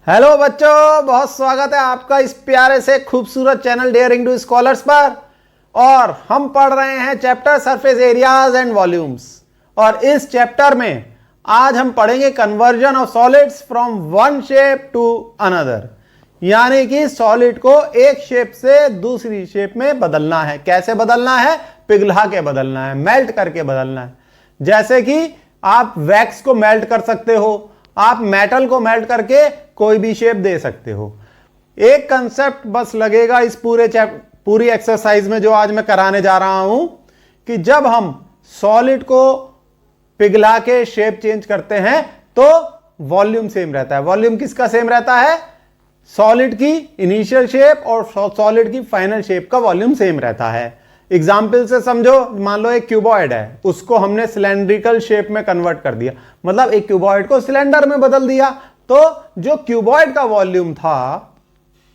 Hello बच्चों, बहुत स्वागत है आपका इस प्यारे से खूबसूरत चैनल डेयरिंग टू स्कॉलर्स पर। और हम पढ़ रहे हैं chapter surface areas and volumes. और इस चैप्टर में आज हम पढ़ेंगे conversion of solids from one shape to another, यानी कि सॉलिड को एक शेप से दूसरी शेप में बदलना है। कैसे बदलना है? पिघला के बदलना है, मेल्ट करके बदलना है। जैसे कि आप वैक्स को मेल्ट कर सकते हो, आप मेटल को मेल्ट करके कोई भी शेप दे सकते हो। एक कंसेप्ट बस लगेगा इस पूरी एक्सरसाइज में जो आज मैं कराने जा रहा हूं, कि जब हम सॉलिड को पिघला के शेप चेंज करते हैं तो वॉल्यूम सेम रहता है। वॉल्यूम किसका सेम रहता है? सॉलिड की इनिशियल शेप और सॉलिड की फाइनल शेप का वॉल्यूम सेम रहता है। एग्जाम्पल से समझो, मान लो एक क्यूबॉइड है, उसको हमने सिलेंड्रिकल शेप में कन्वर्ट कर दिया, मतलब एक क्यूबॉइड को सिलेंडर में बदल दिया, तो जो क्यूबॉइड का वॉल्यूम था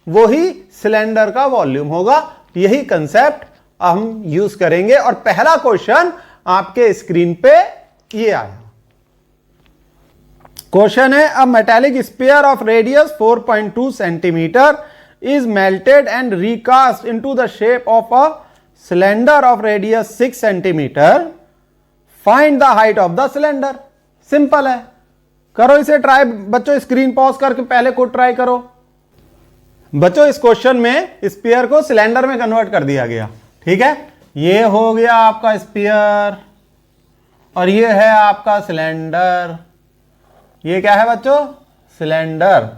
वही सिलेंडर का वॉल्यूम होगा। यही कंसेप्ट हम यूज करेंगे। और पहला क्वेश्चन आपके स्क्रीन पे ये आया। क्वेश्चन है, अ metallic sphere of radius 4.2 centimetre is melted and recast into the shape of a cylinder of radius 6 centimetre, find the height of the cylinder. Simple है, करो इसे ट्राई। बच्चों स्क्रीन पॉज करके पहले खुद ट्राई करो। बच्चों इस क्वेश्चन में स्फीयर को सिलेंडर में कन्वर्ट कर दिया गया, ठीक है। ये हो गया आपका स्फीयर और ये है आपका सिलेंडर। ये क्या है बच्चों? सिलेंडर।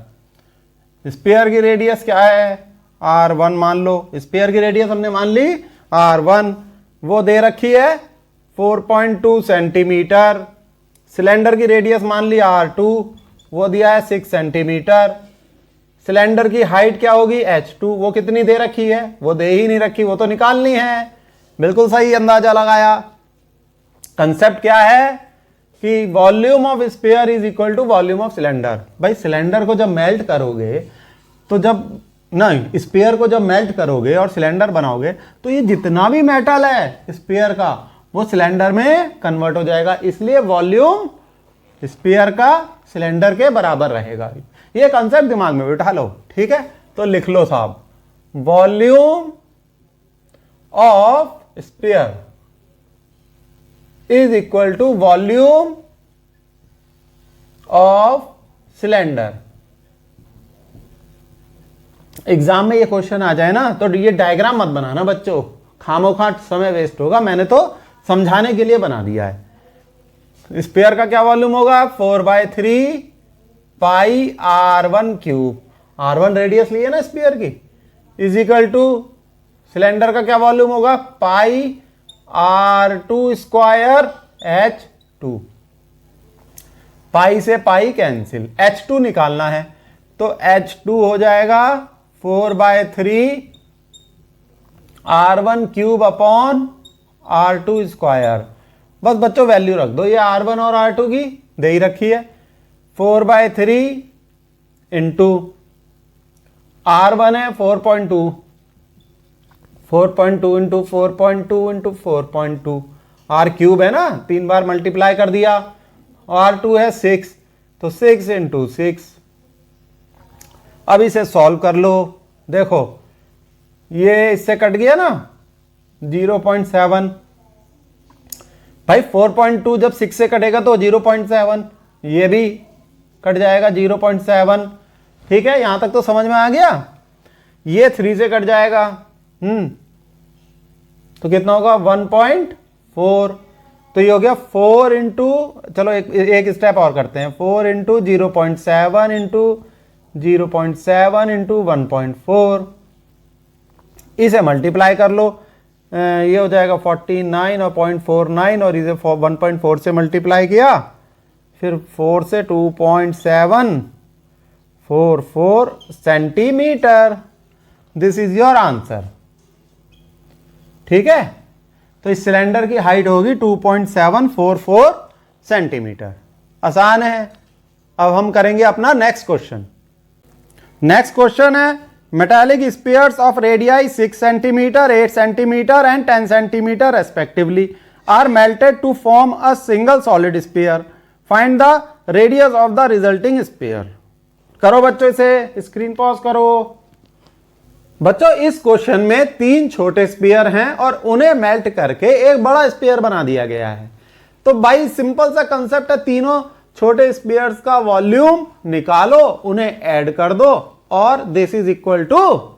स्फीयर की रेडियस क्या है? R1 मान लो। स्फीयर की रेडियस हमने मान ली R1, वो दे रखी है 4.2 सेंटीमीटर। सिलेंडर की रेडियस मान ली R2, वो दिया है 6 सेंटीमीटर। सिलेंडर की हाइट क्या होगी? H2, वो कितनी दे रखी है? वो दे ही नहीं रखी, वो तो निकालनी है। बिल्कुल सही अंदाजा लगाया। कंसेप्ट क्या है कि volume of sphere is equal to volume of cylinder. भाई सिलेंडर को जब मेल्ट करोगे तो स्फीयर को जब मेल्ट करोगे और सिलेंडर बनाओगे तो ये जितना भी मेटल है स्फीयर का वो सिलेंडर में कन्वर्ट हो जाएगा। इसलिए वॉल्यूम स्फीयर का सिलेंडर के बराबर रहेगा। ये कंसेप्ट दिमाग में बिठा लो, ठीक है। तो लिख लो साहब, volume of sphere is equal to volume of cylinder. Exam में ये क्वेश्चन आ जाए ना तो ये डायग्राम मत बनाना बच्चों, खामोखा समय वेस्ट होगा। मैंने तो समझाने के लिए बना दिया है। स्फीयर का क्या वॉल्यूम होगा? 4/3 pi R1 cube. R1 radius लिए ना स्फीयर की, इज इक्वल टू सिलेंडर का क्या वॉल्यूम होगा? पाई R2 स्क्वायर H2। पाई से पाई कैंसिल, H2 निकालना है तो H2 हो जाएगा 4/3 R1 cube upon R2 square. बस बच्चों वैल्यू रख दो, ये R1 और R2 की दे ही रखी है। 4/3 इंटू R1 है 4.2, 4.2 इंटू 4.2 इंटू 4.2, R क्यूब है ना, 3 बार मल्टीप्लाई कर दिया। R2 है 6, तो 6 इंटू 6। अब इसे सॉल्व कर लो। देखो ये इससे कट गया ना 0.7। भाई 4.2 जब 6 से कटेगा तो 0.7, ये भी कट जाएगा 0.7, ठीक है। यहां तक तो समझ में आ गया। ये 3 से कट जाएगा, तो कितना होगा? 1.4। तो ये हो गया 4 इंटू, चलो एक स्टेप और करते हैं, 4 इंटू 0.7 इंटू 0.7 इंटू 1.4। इसे मल्टीप्लाई कर लो, ये हो जाएगा 49 और 0.49, और इसे 1.4 से मल्टीप्लाई किया, फिर 4 से 2.744 centimetre. This is your answer, ठीक है। तो इस सिलेंडर की हाइट होगी 2.744 सेंटीमीटर। आसान है। अब हम करेंगे अपना नेक्स्ट क्वेश्चन। नेक्स्ट क्वेश्चन है, metallic spheres of radii 6 centimetre, 8 centimetre and 10 centimetre respectively are melted to form a single solid sphere. Find the radius of the resulting sphere. करो बच्चों, इसे स्क्रीन पॉज करो। बच्चों इस क्वेश्चन में 3 छोटे sphere हैं और उन्हें मेल्ट करके एक बड़ा स्फीयर बना दिया गया है। तो भाई सिंपल सा कंसेप्ट है, तीनों छोटे स्फीयर्स का वॉल्यूम निकालो, उन्हें ऐड कर दो और this is equal to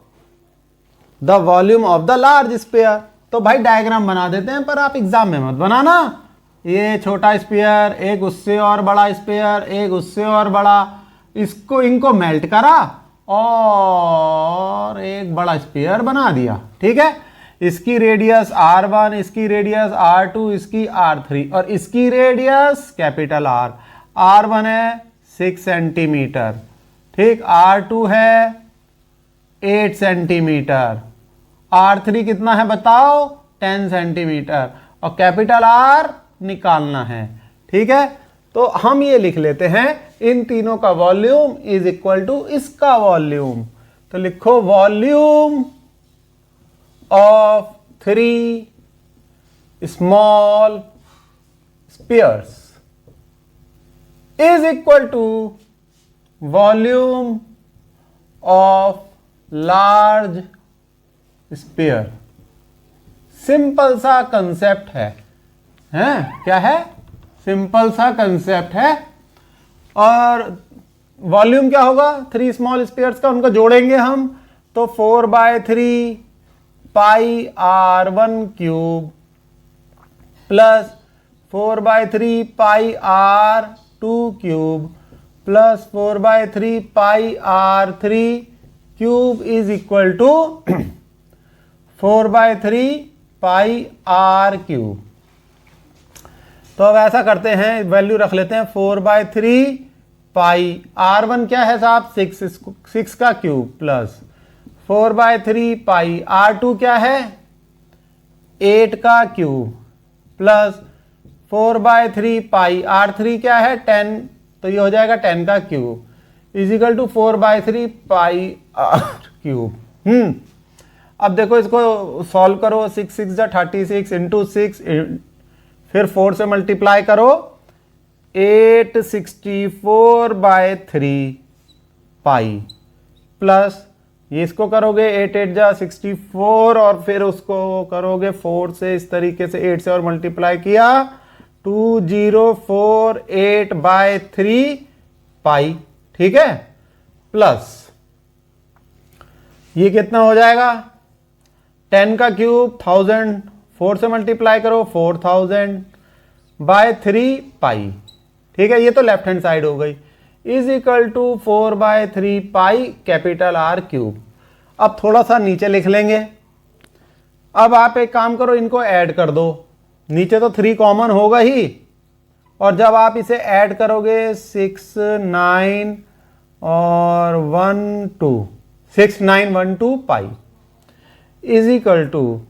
the volume of the large sphere. तो भाई डायग्राम बना देते हैं, पर आप एग्जाम में मत बनाना। ये छोटा स्फीयर, एक उससे और बड़ा स्फीयर, एक उससे और बड़ा, इनको मेल्ट करा और एक बड़ा स्फीयर बना दिया। ठीक है, इसकी रेडियस R1, इसकी रेडियस R2, इसकी R3 और इसकी रेडियस कैपिटल R। R1 है 6 सेंटीमीटर, ठीक, R2 है 8 सेंटीमीटर, R3 कितना है बताओ, 10 सेंटीमीटर और कैपिटल R निकालना है। ठीक है, तो हम ये लिख लेते हैं इन तीनों का वॉल्यूम इज इक्वल टू इसका वॉल्यूम। तो लिखो volume of 3 small spheres is equal to volume of large sphere. Simple सा कंसेप्ट है, क्या है, सिंपल सा कंसेप्ट है। और वॉल्यूम क्या होगा 3 स्मॉल स्फीयर्स का, उनको जोड़ेंगे हम, तो 4/3 pi R1 cube plus 4/3 pi R2 cube plus 4/3 pi R3 cube is equal to 4/3 pi R cube. तो अब ऐसा करते हैं, वैल्यू रख लेते हैं 4/3 पाई R1 क्या है साहब, 6 का क्यूब प्लस 4/3 पाई R2 क्या है 8 का क्यूब प्लस 4/3 पाई R3 क्या है 10, तो ये हो जाएगा 10 का cube is equal to 4/3 pi R cube. अब देखो इसको सॉल्व करो, 6 6 जा 36 इंटू 6, फिर 4 से मल्टीप्लाई करो, 864/3 पाई प्लस ये इसको करोगे 8 8 जा 64 और फिर उसको करोगे 4 से, इस तरीके से 8 से और मल्टीप्लाई किया 2048/3 पाई। ठीक है, प्लस ये कितना हो जाएगा 10 का क्यूब 1000, 4 से मल्टीप्लाई करो 4000/3 पाई। ठीक है, ये तो लेफ्ट हैंड साइड हो गई, is equal to 4/3 pi capital R cube. अब थोड़ा सा नीचे लिख लेंगे। अब आप एक काम करो, इनको ऐड कर दो, नीचे तो 3 कॉमन होगा ही, और जब आप इसे ऐड करोगे 6 9 और 1 2 6912 pi is equal to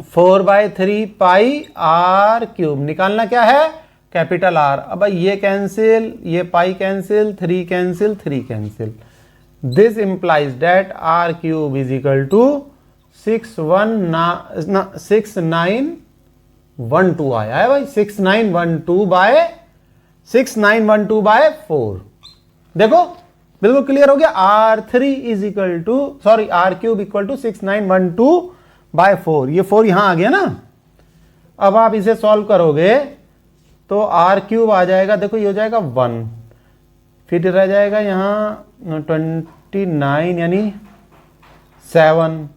4/3 pi R cube. निकालना क्या है कैपिटल R। अब ये कैंसिल, ये pi cancel, 3 cancel, 3 cancel, this implies that R cube is equal to 6912 आया है भाई, 6912/4। देखो बिल्कुल क्लियर हो गया। R3 is equal to R cube equal to 6912/4। ये 4 यहां आ गया ना। अब आप इसे सॉल्व करोगे तो R क्यूब आ जाएगा, देखो ये हो जाएगा 1, फिर रह जाएगा यहाँ 29 यानी 7,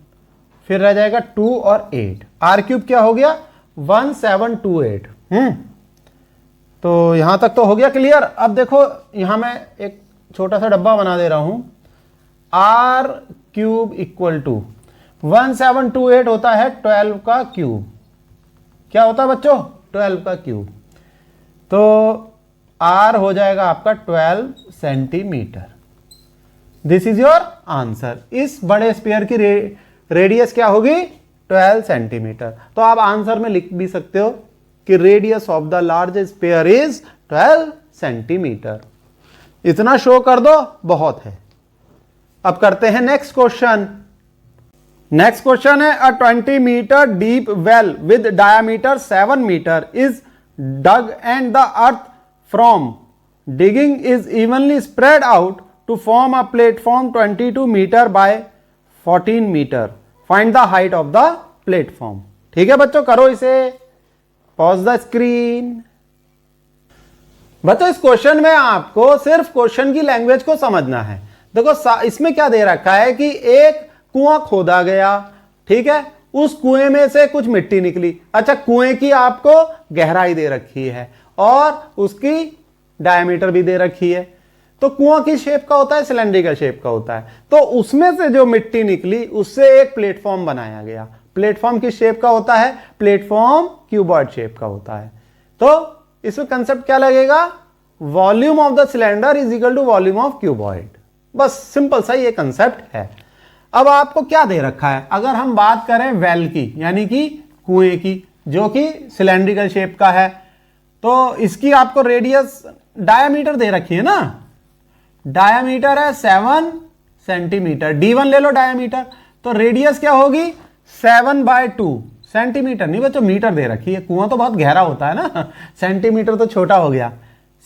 फिर रह जाएगा 2 और 8। R क्यूब क्या हो गया 1728। तो यहां तक तो हो गया क्लियर। अब देखो यहां मैं एक छोटा सा डब्बा बना दे रहा हूं, R क्यूब इक्वल टू 1728 होता है 12 का क्यूब। क्या होता है बच्चों 12 का क्यूब, तो R हो जाएगा आपका 12 centimetre. This is your answer. इस बड़े स्फीयर की रेडियस क्या होगी 12 सेंटीमीटर। तो आप आंसर में लिख भी सकते हो कि radius of the large sphere is 12 centimetre. इतना शो कर दो बहुत है। अब करते हैं नेक्स्ट क्वेश्चन। नेक्स्ट क्वेश्चन है, a 20 meter deep well with diameter 7 meter is dug and the earth from digging is evenly spread out to form a platform 22 meter by 14 meter. Find the height of the platform. ठीक है बच्चों, करो इसे, pause the screen. बच्चों इस question में आपको सिर्फ क्वेश्चन की लैंग्वेज को समझना है। देखो इसमें क्या दे रखा है कि एक कुआं खोदा गया, ठीक है, उस कुएं में से कुछ मिट्टी निकली। अच्छा, कुएं की आपको गहराई दे रखी है और उसकी डायमीटर भी दे रखी है। तो कुआं किस शेप का होता है? सिलेंड्रिकल शेप का होता है। तो उसमें से जो मिट्टी निकली उससे एक प्लेटफॉर्म बनाया गया। प्लेटफॉर्म किस शेप का होता है? प्लेटफॉर्म क्यूबॉइड शेप का होता है। तो इसमें कंसेप्ट क्या लगेगा? Volume of the cylinder is equal to volume of cuboid. बस सिंपल सा ये कंसेप्ट है। अब आपको क्या दे रखा है? अगर हम बात करें वेल की, यानी कि कुएं की, जो कि सिलेंड्रिकल शेप का है, तो इसकी आपको रेडियस, डायामीटर दे रखी है ना, डायामीटर है 7 सेंटीमीटर। D1 ले लो डायामीटर, तो रेडियस क्या होगी? 7/2 सेंटीमीटर, नहीं बच्चों मीटर दे रखी है, कुआं तो बहुत गहरा होता है ना, सेंटीमीटर तो छोटा हो गया।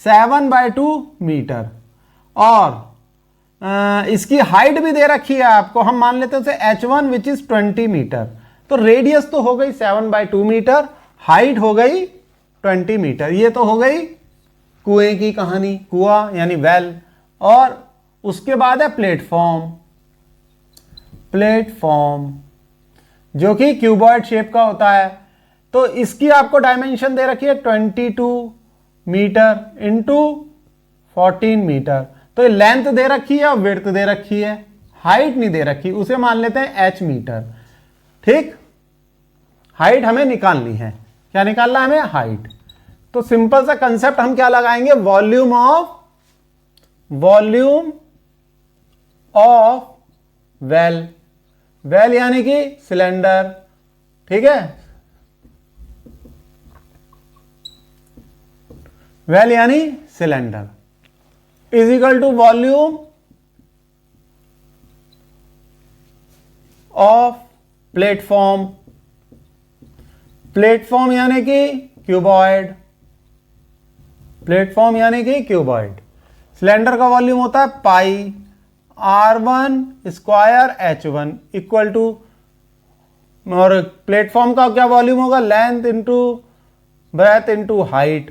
7/2 मीटर। और इसकी हाइट भी दे रखी है आपको, हम मान लेते हैं उसे H1 विच इज 20 मीटर। तो रेडियस तो हो गई 7/2 मीटर, हाइट हो गई 20 मीटर। ये तो हो गई कुएं की कहानी, कुआं यानी वेल। और उसके बाद है प्लेटफॉर्म, प्लेटफॉर्म जो कि क्यूबॉइड शेप का होता है। तो इसकी आपको डायमेंशन दे रखी है 22 मीटर इंटू 14 मीटर। तो ये लेंथ दे रखी है और विड्थ दे रखी है, हाइट नहीं दे रखी, उसे मान लेते हैं h मीटर। ठीक, हाइट हमें निकालनी है। क्या निकालना है हमें? हाइट। तो सिंपल सा कंसेप्ट हम क्या लगाएंगे? Volume of well. वेल यानी कि सिलेंडर, ठीक है, वेल यानी cylinder is equal to volume of platform. Platform यानी कि क्यूबॉइड, प्लेटफॉर्म यानी कि क्यूबॉइड। सिलेंडर का वॉल्यूम होता है pi R1 square H1 equal to, और प्लेटफॉर्म का क्या वॉल्यूम होगा? Length into breadth into height.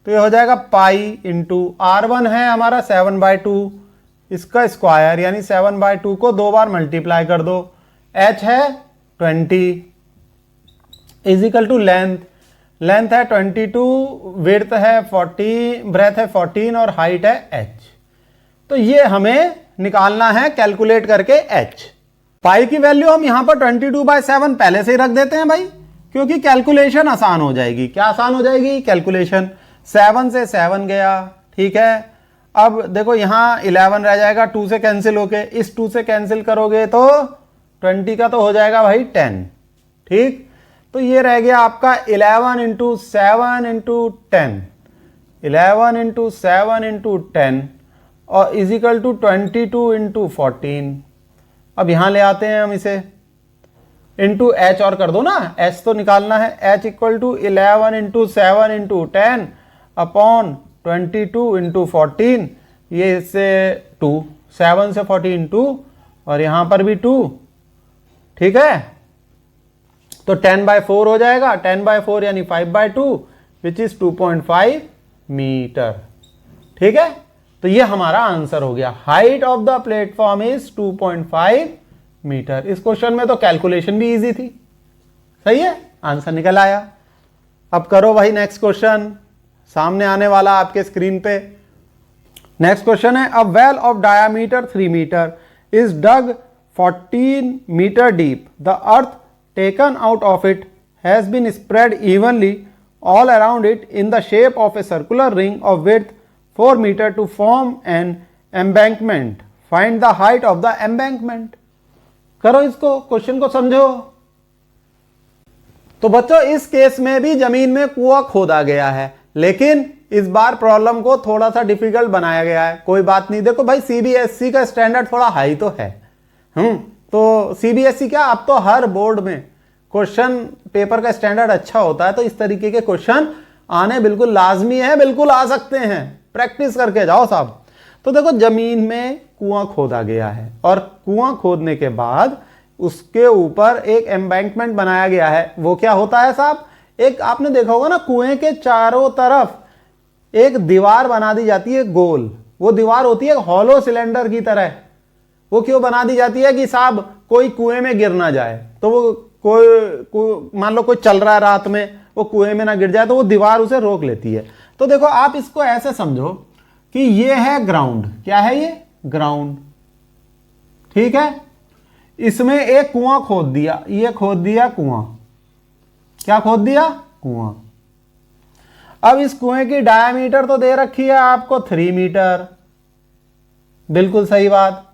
तो ये हो जाएगा पाई इंटू R1 है हमारा 7/2, इसका स्क्वायर यानी 7/2 को 2 बार मल्टीप्लाई कर दो, H है 20 is equal to length, length है 22, विड्थ है 40, ब्रेथ है 14 और हाइट है H। तो ये हमें निकालना है कैलकुलेट करके H। पाई की वैल्यू हम यहां पर 22/7 पहले से ही रख देते हैं भाई, क्योंकि कैलकुलेशन आसान हो जाएगी। क्या आसान हो जाएगी? कैलकुलेशन। 7 से 7 गया, ठीक है। अब देखो यहां 11 रह जाएगा 2 से कैंसिल होके, इस 2 से कैंसिल करोगे तो 20 का तो हो जाएगा भाई 10, ठीक। तो ये रह गया आपका 11 इंटू 7 इंटू 10, 11 इंटू 7 इंटू 10 और इज इक्वल टू 22 इंटू 14। अब यहां ले आते हैं हम इसे, इंटू एच और कर दो ना, एच तो निकालना है। H equal to 11 into 7 into 10 upon 22 into 14, ये इससे 2, 7 से 14 2 और यहां पर भी 2, ठीक है। तो 10/4 हो जाएगा, 10/4 यानी 5/2 विच इज 2.5 मीटर, ठीक है। तो ये हमारा आंसर हो गया। Height of the platform is 2.5 meter. इस क्वेश्चन में तो कैलकुलेशन भी इजी थी, सही है, आंसर निकल आया। अब करो भाई नेक्स्ट क्वेश्चन, सामने आने वाला आपके स्क्रीन पे। नेक्स्ट क्वेश्चन है, a well of diameter 3 meter is dug 14 meter deep, the earth taken out of it has been spread evenly all around it in the shape of a circular ring of width 4 meter to form an embankment. Find the height of the embankment. करो इसको, question को समझो। तो बच्चों इस case में भी जमीन में कुआं खोदा गया है, लेकिन इस बार प्रॉब्लम को थोड़ा सा डिफिकल्ट बनाया गया है। कोई बात नहीं, देखो भाई सीबीएसई का स्टैंडर्ड थोड़ा हाई तो है। तो सीबीएसई क्या, अब तो हर बोर्ड में क्वेश्चन पेपर का स्टैंडर्ड अच्छा होता है, तो इस तरीके के क्वेश्चन आने बिल्कुल लाजमी है, बिल्कुल आ सकते हैं, प्रैक्टिस करके जाओ साहब। तो देखो जमीन में कुआं खोदा गया है और कुआं खोदने के बाद उसके ऊपर एक एम्बैंकमेंट बनाया गया है। वो क्या होता है साहब, एक आपने देखा होगा ना, कुएं के चारों तरफ एक दीवार बना दी जाती है गोल। वो दीवार होती है हॉलो सिलेंडर की तरह। वो क्यों बना दी जाती है कि साहब कोई कुएं में गिर ना जाए, तो वो मान लो कोई चल रहा है रात में, वो कुएं में ना गिर जाए, तो वो दीवार उसे रोक लेती है। तो देखो आप इसको ऐसे समझो कि ये है ग्राउंड। क्या है ये? ग्राउंड। ठीक है, इसमें एक कुआं खोद दिया, ये खोद दिया कुआं। क्या खोद दिया? कुआं। अब इस कुएं की डायमीटर तो दे रखी है आपको 3 मीटर, बिल्कुल सही बात।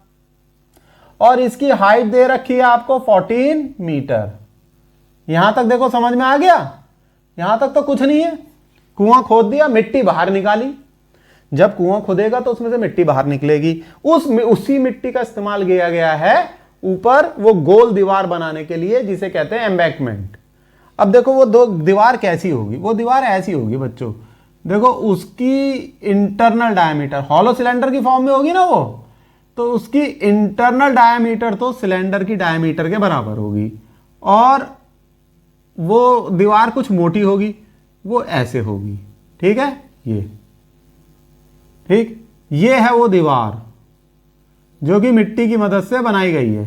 और इसकी हाइट दे रखी है आपको 14 मीटर। यहां तक देखो समझ में आ गया? यहां तक तो कुछ नहीं है। कुआं खोद दिया, मिट्टी बाहर निकाली। जब कुआं खोदेगा तो उसमें से मिट्टी बाहर निकलेगी। उसी मिट्टी का इस्तेमाल किया गया है ऊपर वो गोल दीवार बनाने के लिए, जिसे कहते हैं एम्बैंकमेंट। अब देखो वो दो दीवार कैसी होगी? वो दीवार ऐसी होगी बच्चों, देखो उसकी इंटरनल डायमीटर हॉलो सिलेंडर की फॉर्म में होगी ना वो, तो उसकी इंटरनल डायमीटर तो सिलेंडर की डायमीटर के बराबर होगी, और वो दीवार कुछ मोटी होगी, वो ऐसे होगी। ठीक है, ये है वो दीवार जो कि मिट्टी की मदद से बनाई गई है।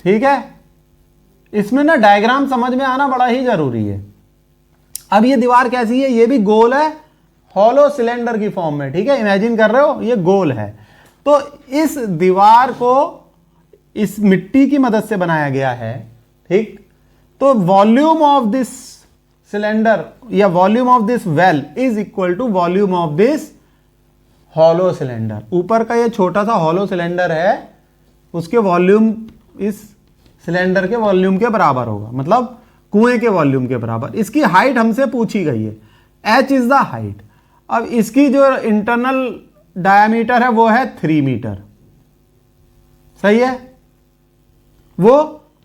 ठीक है, इसमें ना डायग्राम समझ में आना बड़ा ही जरूरी है। अब ये दीवार कैसी है? ये भी गोल है, हॉलो सिलेंडर की फॉर्म में। ठीक है, इमेजिन कर रहे हो, ये गोल है। तो इस दीवार को इस मिट्टी की मदद से बनाया गया है। ठीक, तो वॉल्यूम ऑफ दिस सिलेंडर या volume of this well is equal to volume of this hollow cylinder. ऊपर का ये छोटा सा हॉलो सिलेंडर है, उसके वॉल्यूम इस सिलेंडर के वॉल्यूम के बराबर होगा, मतलब कुएं के वॉल्यूम के बराबर। इसकी हाइट हमसे पूछी गई है, h इज द हाइट। अब इसकी जो इंटरनल डायमीटर है वो है 3 मीटर। सही है, वो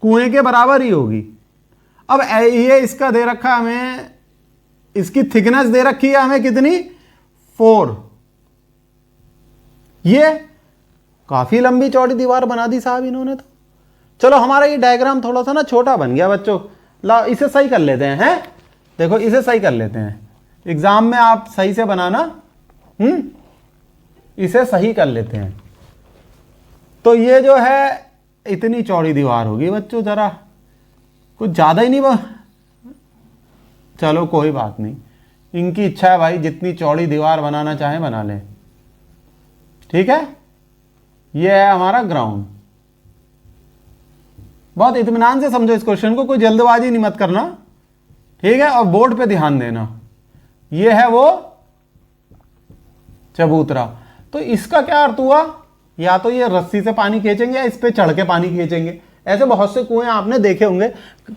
कुएं के बराबर ही होगी। अब ये इसका दे रखा हमें, इसकी थिकनेस दे रखी है हमें कितनी? 4। ये काफी लंबी चौड़ी दीवार बना दी साहब इन्होंने। तो चलो हमारा ये डायग्राम थोड़ा सा ना छोटा बन गया बच्चों, ला इसे सही कर लेते हैं। देखो इसे सही कर लेते हैं, एग्जाम में आप सही से बनाना। इसे सही कर लेते हैं। तो ये जो है इतनी चौड़ी दीवार होगी बच्चों, जरा कुछ ज्यादा ही नहीं चलो कोई बात नहीं, इनकी इच्छा है भाई, जितनी चौड़ी दीवार बनाना चाहे बना लें। ठीक है, ये है हमारा ग्राउंड। बहुत इत्मीनान से समझो इस क्वेश्चन को, कोई जल्दबाजी नहीं मत करना। ठीक है, और बोर्ड पे ध्यान देना। ये है वो चबूतरा। तो इसका क्या अर्थ हुआ? या तो ये रस्सी से पानी खींचेंगे या इस पे चढ़ के पानी खींचेंगे। ऐसे बहुत से कुएं आपने देखे होंगे,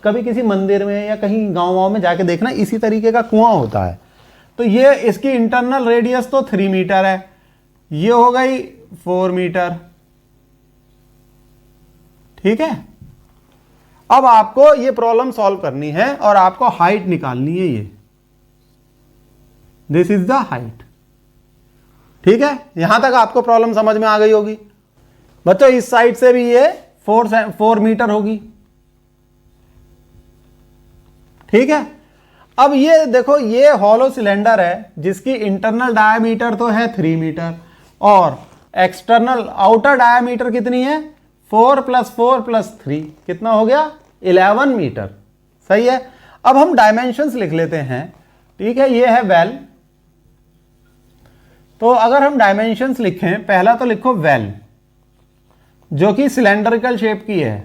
कभी किसी मंदिर में या कहीं गांव में जाके देखना, इसी तरीके का कुआं होता है। तो ये इसकी इंटरनल रेडियस तो 3 मीटर है, ये हो गई 4 मीटर। ठीक है, अब आपको ये प्रॉब्लम सॉल्व करनी है और आपको हाइट निकालनी है। ये दिस इज द हाइट। ठीक है, यहां तक आपको प्रॉब्लम समझ में आ गई होगी बच्चों। इस साइड से भी ये 4 मीटर होगी। ठीक है, अब ये देखो, ये हॉलो सिलेंडर है जिसकी इंटरनल डायमीटर तो है 3 मीटर और एक्सटर्नल आउटर डायमीटर कितनी है? 4 + 4 + 3 कितना हो गया? 11 मीटर। सही है, अब हम डायमेंशंस लिख लेते हैं। ठीक है, ये है वेल। तो अगर हम डायमेंशंस लिखें, पहला तो लिखो वेल जो कि सिलेंड्रिकल शेप की है।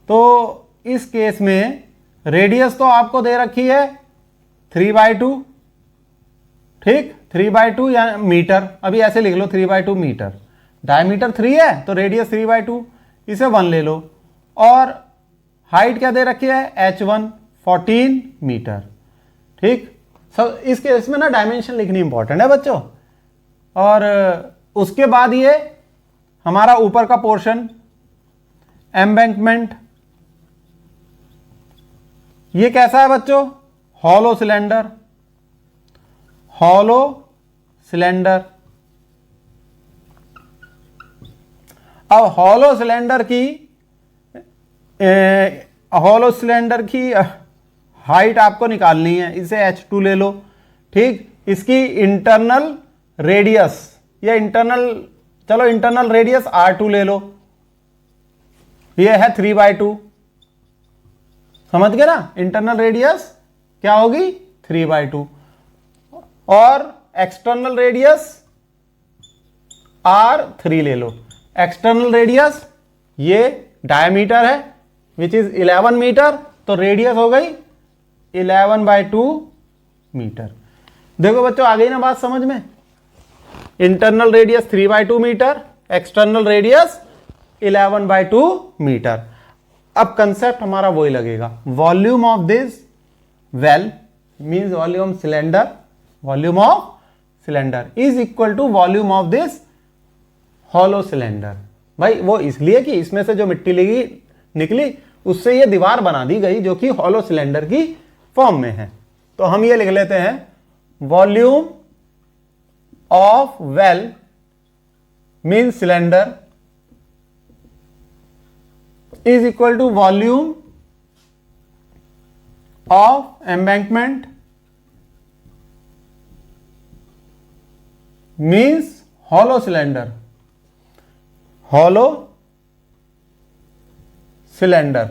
तो इस केस में रेडियस तो आपको दे रखी है 3/2। ठीक, 3/2 या मीटर, अभी ऐसे लिख लो 3/2 मीटर। डायमीटर 3 है तो रेडियस 3/2, इसे 1 ले लो। और हाइट क्या दे रखी है? h1 14 metre. ठीक, सब इस केस में ना डायमेंशन लिखनी इंपॉर्टेंट है बच्चों। और उसके बाद ये हमारा ऊपर का पोर्शन एम्बैंकमेंट। ये कैसा है बच्चों? Hollow cylinder, hollow cylinder. अब हॉलो सिलेंडर की हाइट आपको निकालनी है, इसे H2 ले लो, ठीक। इसकी इंटरनल रेडियस या इंटरनल रेडियस R2 ले लो, ये है 3/2, समझ गए ना? इंटरनल रेडियस क्या होगी? 3/2। और एक्सटर्नल रेडियस R3 ले लो। एक्सटर्नल रेडियस ये डायमीटर है विच इज 11 मीटर, तो रेडियस हो गई 11/2 मीटर। देखो बच्चों आ गई ना बात समझ में? Internal radius 3/2 meter, external radius 11/2 meter. अब कंसेप्ट हमारा वही लगेगा, volume of this well means volume of cylinder is equal to volume of this hollow cylinder. भाई वो इसलिए कि इसमें से जो मिट्टी निकली उससे ये दीवार बना दी गई जो कि हॉलो सिलेंडर की फॉर्म में है। तो हम ये लिख लेते हैं volume of well mean cylinder is equal to volume of embankment means hollow cylinder, hollow cylinder.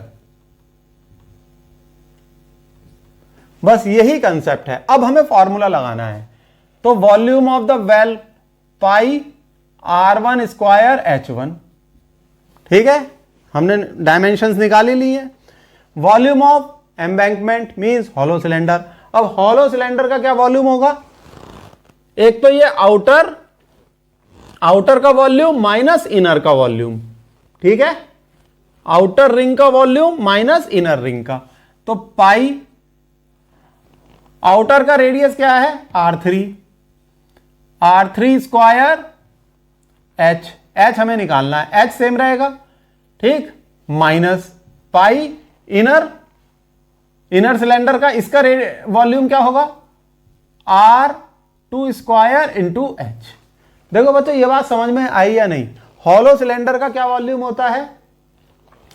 बस यही कंसेप्ट है। अब हमें फॉर्मूला लगाना है, तो volume of the well pi R1 square H1, ठीक है, हमने डायमेंशंस निकाली ली है। Volume of embankment means hollow cylinder. अब हॉलो सिलेंडर का क्या वॉल्यूम होगा? एक तो ये आउटर का वॉल्यूम माइनस इनर का वॉल्यूम, ठीक है, आउटर रिंग का वॉल्यूम माइनस इनर रिंग का। तो पाई आउटर का रेडियस क्या है? R3 स्क्वायर H हमें निकालना है, H सेम रहेगा, ठीक, माइनस पाई इनर सिलेंडर का, इसका वॉल्यूम क्या होगा? R2 square into H। देखो बच्चों ये बात समझ में आई या नहीं? हॉलो सिलेंडर का क्या वॉल्यूम होता है?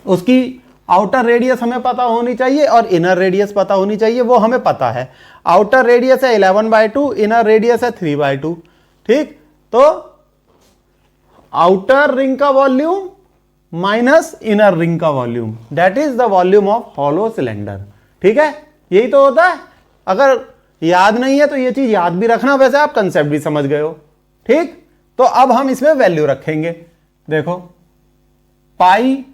उसकी आउटर रेडियस हमें पता होनी चाहिए और इनर रेडियस पता होनी चाहिए, वो हमें पता है। आउटर रेडियस है 11/2, इनर रेडियस है 3/2, ठीक। तो आउटर रिंग का वॉल्यूम माइनस इनर रिंग का volume, that is the volume of hollow cylinder, ठीक है। यही तो होता है। अगर याद नहीं है तो ये चीज याद भी रखना, वैसे आप कंसेप्ट भी समझ गए हो, ठीक। तो अब हम इसमें वैल्यू रखेंगे, देखो पाई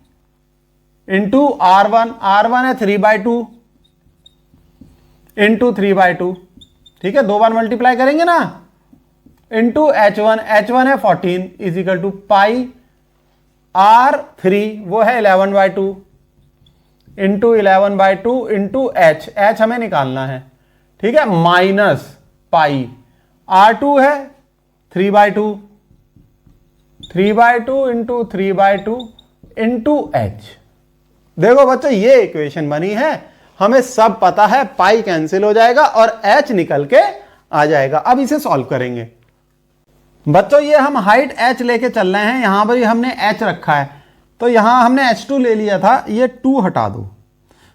इंटू R1 है 3/2 इंटू 3/2, ठीक है, 2 बार मल्टीप्लाई करेंगे ना, इंटू H1 है 14 is equal to pi R3 वो है 11/2 इंटू 11/2 इंटू H हमें निकालना है, ठीक है, माइनस पाई R2 है 3/2 इंटू 3/2 इंटू H। देखो बच्चों ये इक्वेशन बनी है, हमें सब पता है, पाई कैंसिल हो जाएगा और H निकल के आ जाएगा। अब इसे सॉल्व करेंगे बच्चों। ये हम हाइट H लेके चल रहे हैं, यहां पर हमने H रखा है, तो यहां हमने H2 ले लिया था, ये 2 हटा दो।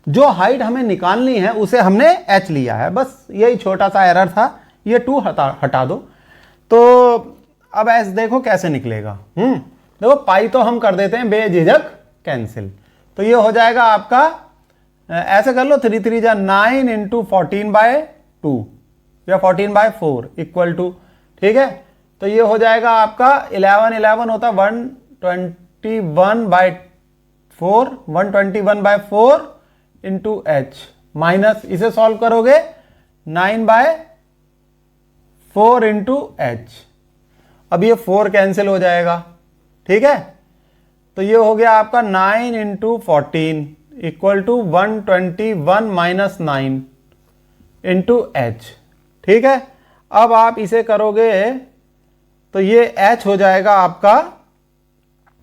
जो हाइट हमें निकालनी है उसे हमने H लिया है, बस यही छोटा सा एरर था, ये 2 हटा दो। तो अब ऐसे देखो कैसे निकलेगा। देखो पाई तो हम कर देते हैं बेझिझक कैंसिल, तो ये हो जाएगा आपका, ऐसे कर लो 3 3 जा 9 इंटू 14/2 या 14/4 इक्वल टू, ठीक है। तो ये हो जाएगा आपका 11 होता 121/4 इंटू H माइनस, इसे सॉल्व करोगे 9/4 इंटू H। अब ये 4 कैंसिल हो जाएगा, ठीक है। तो ये हो गया आपका 9 into 14 equal to 121 minus 9 into H, ठीक है। अब आप इसे करोगे तो ये H हो जाएगा आपका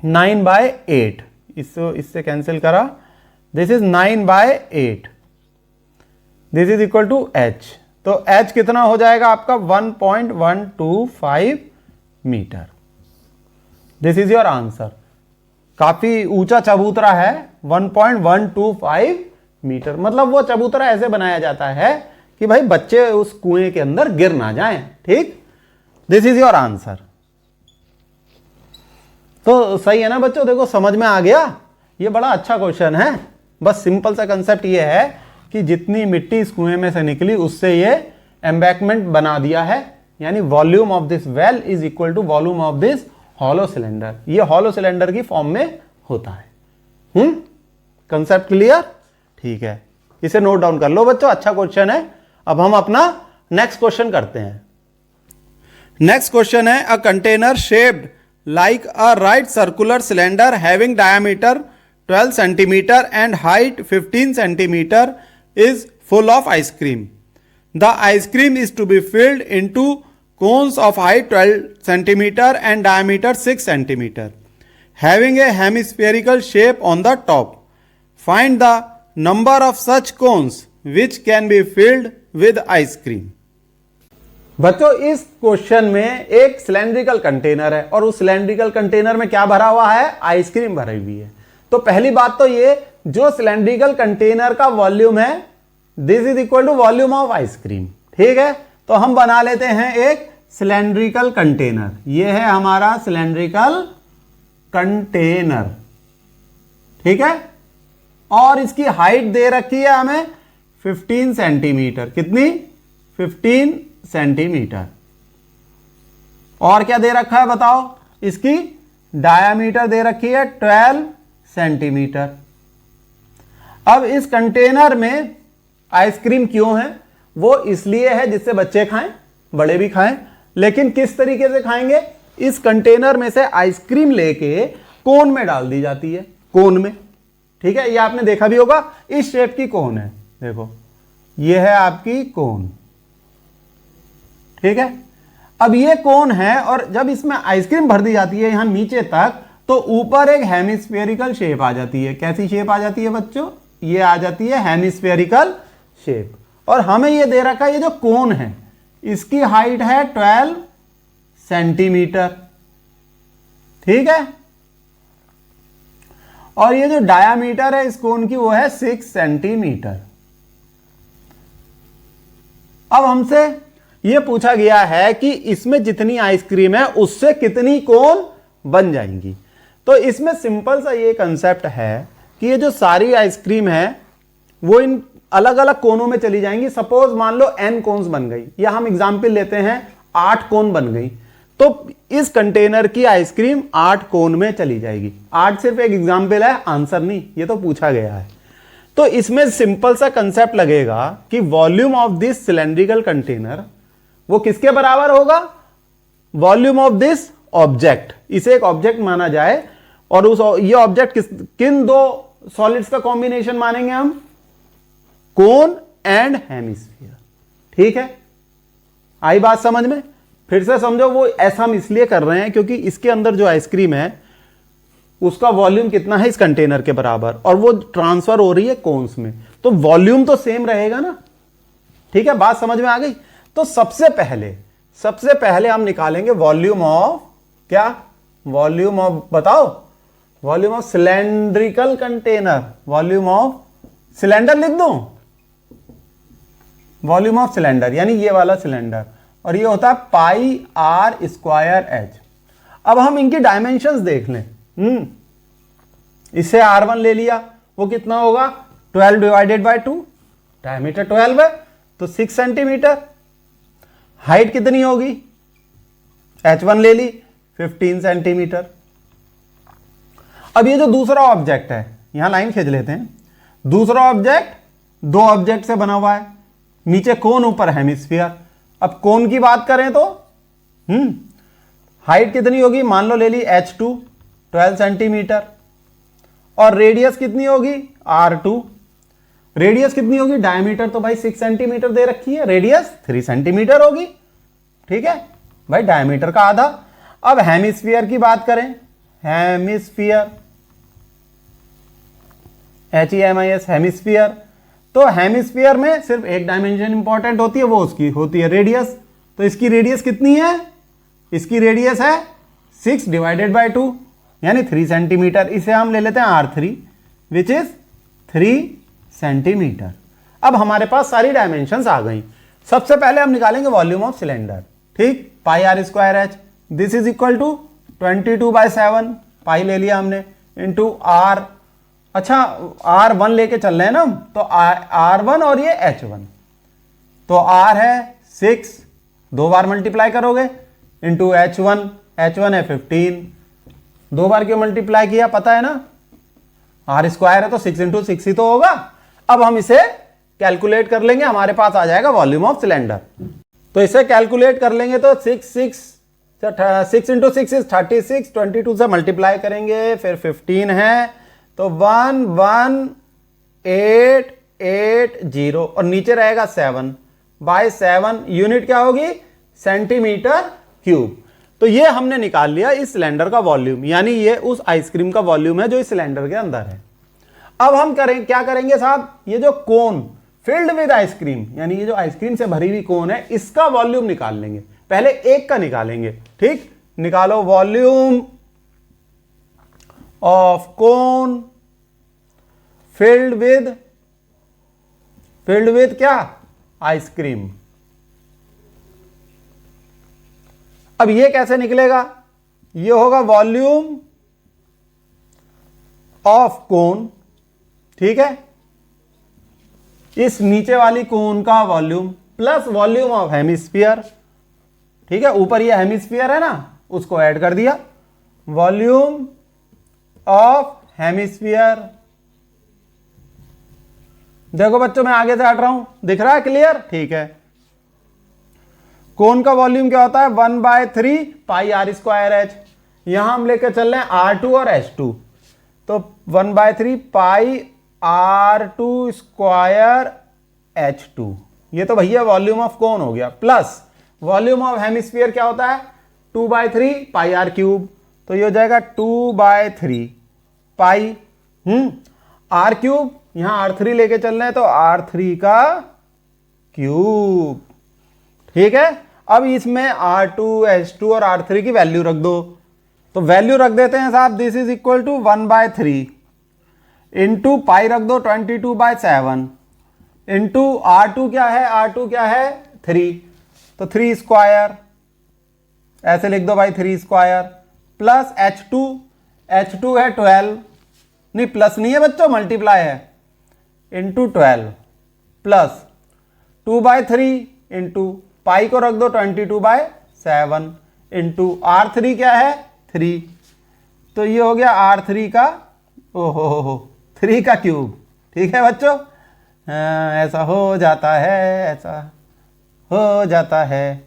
9/8, इससे कैंसिल करा, this is 9/8, this is equal to h। तो h कितना हो जाएगा आपका 1.125 meter. This is your answer. काफी ऊंचा चबूतरा है, 1.125 मीटर। मतलब वो चबूतरा ऐसे बनाया जाता है कि भाई बच्चे उस कुएं के अंदर गिर ना जाएं। ठीक, दिस इज योर आंसर। तो सही है ना बच्चों, देखो समझ में आ गया। ये बड़ा अच्छा क्वेश्चन है। बस सिंपल सा कंसेप्ट ये है कि जितनी मिट्टी इस कुएं में से निकली उससे ये एम्बैकमेंट बना दिया है, यानी volume of this well is equal to volume of this hollow cylinder. ये हॉलो सिलेंडर की फॉर्म में होता है। Concept clear? ठीक है, इसे नोट डाउन कर लो बच्चों, अच्छा क्वेश्चन है। अब हम अपना नेक्स्ट क्वेश्चन करते हैं। नेक्स्ट क्वेश्चन है a container shaped like a right circular cylinder having diameter 12 centimetre and height 15 centimetre is full of ice cream. The ice cream is to be filled into cones of height 12 centimeter and diameter 6 centimeter, having a hemispherical shape on the top. Find the number of such cones which can be filled with ice cream. बच्चों इस question में एक cylindrical container है और उस cylindrical container में क्या भरा हुआ है? आइसक्रीम भरी हुई है। तो पहली बात तो ये, जो सिलेंड्रिकल कंटेनर का वॉल्यूम है this is equal to volume of ice cream. ठीक है, तो हम बना लेते हैं एक सिलेंड्रिकल कंटेनर। ये है हमारा सिलेंड्रिकल कंटेनर। ठीक है, और इसकी हाइट दे रखी है हमें 15 सेंटीमीटर। कितनी? 15 सेंटीमीटर। और क्या दे रखा है बताओ? इसकी डायामीटर दे रखी है 12 सेंटीमीटर। अब इस कंटेनर में आइसक्रीम क्यों है? वो इसलिए है जिससे बच्चे खाएं, बड़े भी खाएं। लेकिन किस तरीके से खाएंगे? इस कंटेनर में से आइसक्रीम लेके कोन में डाल दी जाती है, कोन में। ठीक है, ये आपने देखा भी होगा, इस शेप की कोन है। देखो ये है आपकी कोन। ठीक है, अब ये कोन है और जब इसमें आइसक्रीम भर दी जाती है यहां नीचे तक, तो ऊपर एक हेमिस्फेरिकल शेप आ जाती है। कैसी शेप आ जाती है बच्चों? ये आ जाती है हेमिस्फेरिकल शेप। और हमें ये दे रखा है, ये जो कोन है इसकी हाइट है 12 सेंटीमीटर। ठीक है, और ये जो डायामीटर है इस कोन की वो है 6 सेंटीमीटर। अब हमसे ये पूछा गया है कि इसमें जितनी आइसक्रीम है उससे कितनी कोन बन जाएंगी। तो इसमें सिंपल सा ये कंसेप्ट है कि ये जो सारी आइसक्रीम है वो इन अलग अलग कोनों में चली जाएंगी। सपोज मान लो n कोन्स बन गई, या हम एग्जाम्पल लेते हैं 8 कोन बन गई, तो इस कंटेनर की आइसक्रीम 8 कोन में चली जाएगी। 8 सिर्फ एक एग्जाम्पल है, आंसर नहीं, ये तो पूछा गया है। तो इसमें सिंपल सा कंसेप्ट लगेगा कि volume of this cylindrical container वो किसके बराबर होगा? Volume of this object. इसे एक ऑब्जेक्ट माना जाए और ये ऑब्जेक्ट किन दो सॉलिड्स का कॉम्बिनेशन मानेंगे हम? Cone and hemisphere. ठीक है, आई बात समझ में? फिर से समझो, वो ऐसा हम इसलिए कर रहे हैं क्योंकि इसके अंदर जो आइसक्रीम है उसका वॉल्यूम कितना है? इस कंटेनर के बराबर, और वो ट्रांसफर हो रही है कोन्स में, तो वॉल्यूम तो सेम रहेगा ना। ठीक है, बात समझ में आ गई? तो सबसे पहले हम निकालेंगे वॉल्यूम ऑफ क्या? वॉल्यूम ऑफ, बताओ, volume of cylindrical container. Volume of cylinder लिख दूं? वॉल्यूम ऑफ सिलेंडर यानी ये वाला सिलेंडर, और ये होता है पाई आर स्क्वायर एच। अब हम इनकी डायमेंशंस देख लें। इससे R1 ले लिया, वो कितना होगा? 12 डिवाइडेड बाय 2, डायमीटर 12 है तो 6 सेंटीमीटर। हाइट कितनी होगी? H1 ले ली 15 सेंटीमीटर। अब ये जो दूसरा ऑब्जेक्ट है, यहां लाइन खींच लेते हैं। दूसरा ऑब्जेक्ट दो ऑब्जेक्ट से बना हुआ है, नीचे कोन ऊपर हेमिस्फीयर। अब कोन की बात करें तो हाइट कितनी होगी? मान लो ले ली H2 12 सेंटीमीटर, और रेडियस कितनी होगी? R2। रेडियस कितनी होगी? डायमीटर तो भाई 6 सेंटीमीटर दे रखी है, रेडियस 3 सेंटीमीटर होगी। ठीक है भाई, डायमीटर का आधा। अब हेमिस्फीयर की बात करें, हेमिस्फीयर, HEMIS हेमिस्फीयर, तो हेमिस्फीयर में सिर्फ एक डायमेंशन इंपॉर्टेंट होती है, वो उसकी होती है रेडियस। तो इसकी रेडियस कितनी है? इसकी रेडियस है 6 डिवाइडेड बाय 2 यानी 3 सेंटीमीटर। इसे हम ले लेते हैं R3 विच इज 3 सेंटीमीटर। अब हमारे पास सारी डायमेंशंस आ गई। सबसे पहले हम निकालेंगे वॉल्यूम ऑफ सिलेंडर, ठीक, pi r square h, this is equal to 22/7, pi ले लिया हमने, इंटू आर। अच्छा R1 लेके चल रहे हैं ना हम, तो R1 और ये H1, तो R है 6, 2 बार मल्टीप्लाई करोगे, इंटू H1 है 15, 2 बार क्यों मल्टीप्लाई किया पता है ना, R स्क्वायर है तो 6 इंटू 6 ही तो होगा। अब हम इसे कैलकुलेट कर लेंगे, हमारे पास आ जाएगा वॉल्यूम ऑफ सिलेंडर। तो इसे कैलकुलेट कर लेंगे तो 6 इंटू 6 इज 36, 22 से मल्टीप्लाई करेंगे, फिर 15 है तो 11880 और नीचे रहेगा 7/7, यूनिट क्या होगी? Centimetre cube. तो ये हमने निकाल लिया इस सिलेंडर का वॉल्यूम, यानी ये उस आइसक्रीम का वॉल्यूम है जो इस सिलेंडर के अंदर है। अब हम क्या करेंगे साहब, ये जो कोन फिल्ड विद आइसक्रीम, यानी ये जो आइसक्रीम से भरी हुई कोन है, इसका वॉल्यूम निकाल लेंगे। पहले एक का निकालेंगे, ठीक, निकालो volume of cone filled with क्या? आइसक्रीम। अब ये कैसे निकलेगा? ये होगा वॉल्यूम ऑफ कोन, ठीक है, इस नीचे वाली कोन का volume plus volume of hemisphere, ठीक है, ऊपर ये हेमिस्फीयर है ना, उसको ऐड कर दिया, वॉल्यूम ऑफ हेमिस्फीयर। देखो बच्चों मैं आगे से हट रहा हूं, दिख रहा है क्लियर? ठीक है। कोन का वॉल्यूम क्या होता है? 1/3 पाई आर स्क्वायर एच। यहां हम लेकर चल रहे हैं R2 और H2, तो 1/3 पाई R2 स्क्वायर H2, ये तो भैया वॉल्यूम ऑफ कोन हो गया, प्लस वॉल्यूम ऑफ हेमिस्फीयर क्या होता है? 2/3 पाई आर क्यूब, तो ये हो जाएगा 2/3 पाई आर क्यूब, यहां R3 लेके चल रहे हैं तो R3 का क्यूब, ठीक है। अब इसमें R2, H2 और R3 की वैल्यू रख दो, तो वैल्यू रख देते हैं साहब, this is equal to 1/3 into pi रख दो 22/7 इंटू R2 क्या है? R2 क्या है? 3, तो 3 स्क्वायर, ऐसे लिख दो भाई 3 स्क्वायर, प्लस H2 है 12, नहीं प्लस नहीं है बच्चों, मल्टीप्लाई है, इंटू 12 प्लस 2/3 इंटू पाई को रख दो 22/7 इंटू R3 क्या है? 3, तो ये हो गया R3 का 3 का क्यूब, ठीक है बच्चों। ऐसा हो जाता है, ऐसा हो जाता है,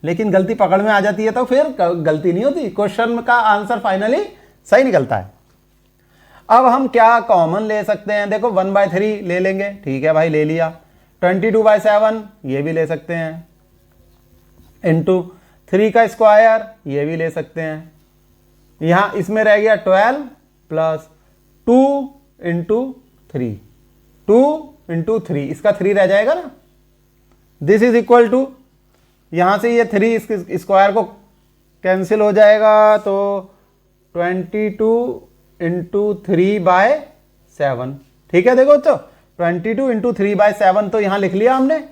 लेकिन गलती पकड़ में आ जाती है तो फिर गलती नहीं होती, क्वेश्चन का आंसर फाइनली सही निकलता है। अब हम क्या कॉमन ले सकते हैं? देखो 1/3 ले लेंगे, ठीक है भाई ले लिया, 22/7 ये भी ले सकते हैं, इंटू 3 का स्क्वायर ये भी ले सकते हैं, यहां इसमें रह गया 12 प्लस 2 इंटू 3, 2 इंटू 3, इसका 3 रह जाएगा ना, दिस इज इक्वल टू, यहां से ये 3 इस स्क्वायर को कैंसिल हो जाएगा, तो 22 इंटू 3/7, ठीक है। देखो बच्चों 22 इंटू 3/7 तो यहां लिख लिया हमने,